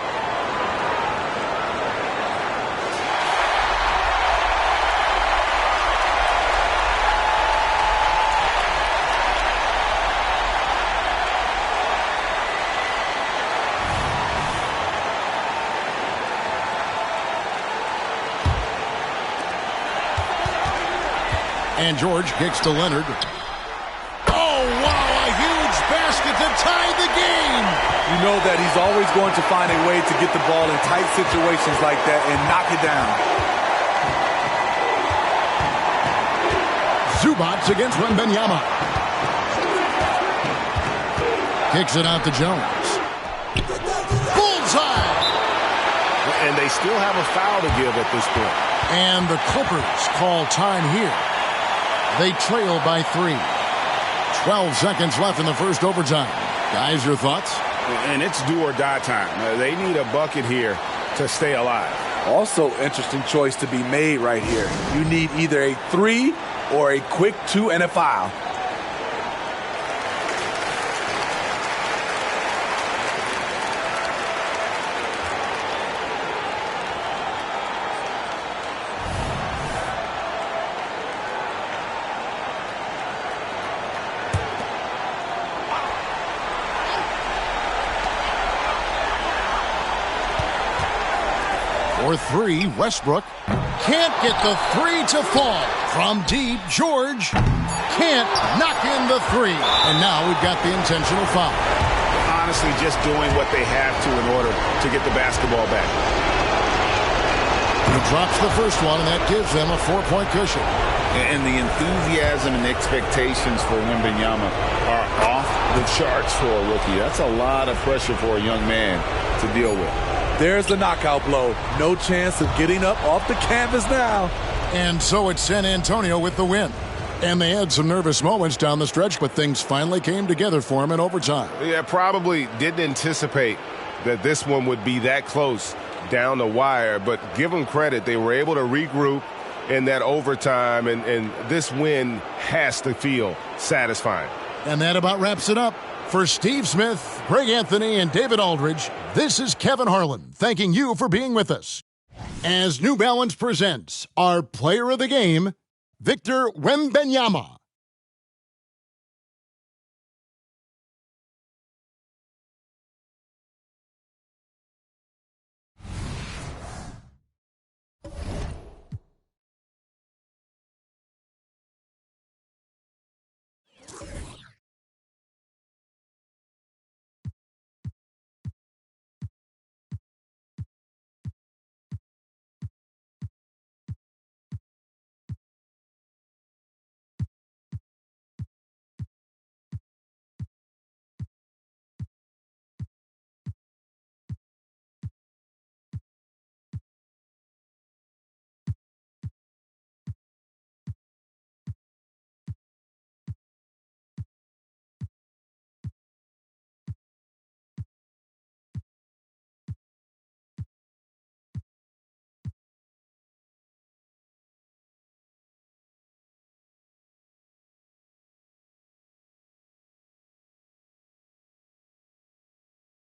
And George kicks to Leonard. Oh, wow, a huge basket to tie the game.
You know that he's always going to find a way to get the ball in tight situations like that and knock it down.
Zubac against Wembanyama. Kicks it out to Jones. Bullseye!
And they still have a foul to give at this point.
And the Clippers call time here. They trail by 3. 12 seconds left in the first overtime. Guys, your thoughts?
And it's do or die time. They need a bucket here to stay alive.
Also, interesting choice to be made right here. You need either a 3 or a quick 2 and a foul.
three. Westbrook can't get the three to fall. From deep, George can't knock in the three. And now we've got the intentional foul.
Honestly, just doing what they have to in order to get the basketball back.
He drops the first one, and that gives them a 4-point cushion.
And the enthusiasm and expectations for Wembanyama are off the charts for a rookie. That's a lot of pressure for a young man to deal with.
There's the knockout blow. No chance of getting up off the canvas now.
And so it's San Antonio with the win. And they had some nervous moments down the stretch, but things finally came together for him in overtime.
Yeah, probably didn't anticipate that this one would be that close down the wire, but give them credit. They were able to regroup in that overtime, and this win has to feel satisfying.
And that about wraps it up. For Steve Smith, Greg Anthony, and David Aldridge, this is Kevin Harlan thanking you for being with us. As New Balance presents our player of the game, Victor Wembanyama.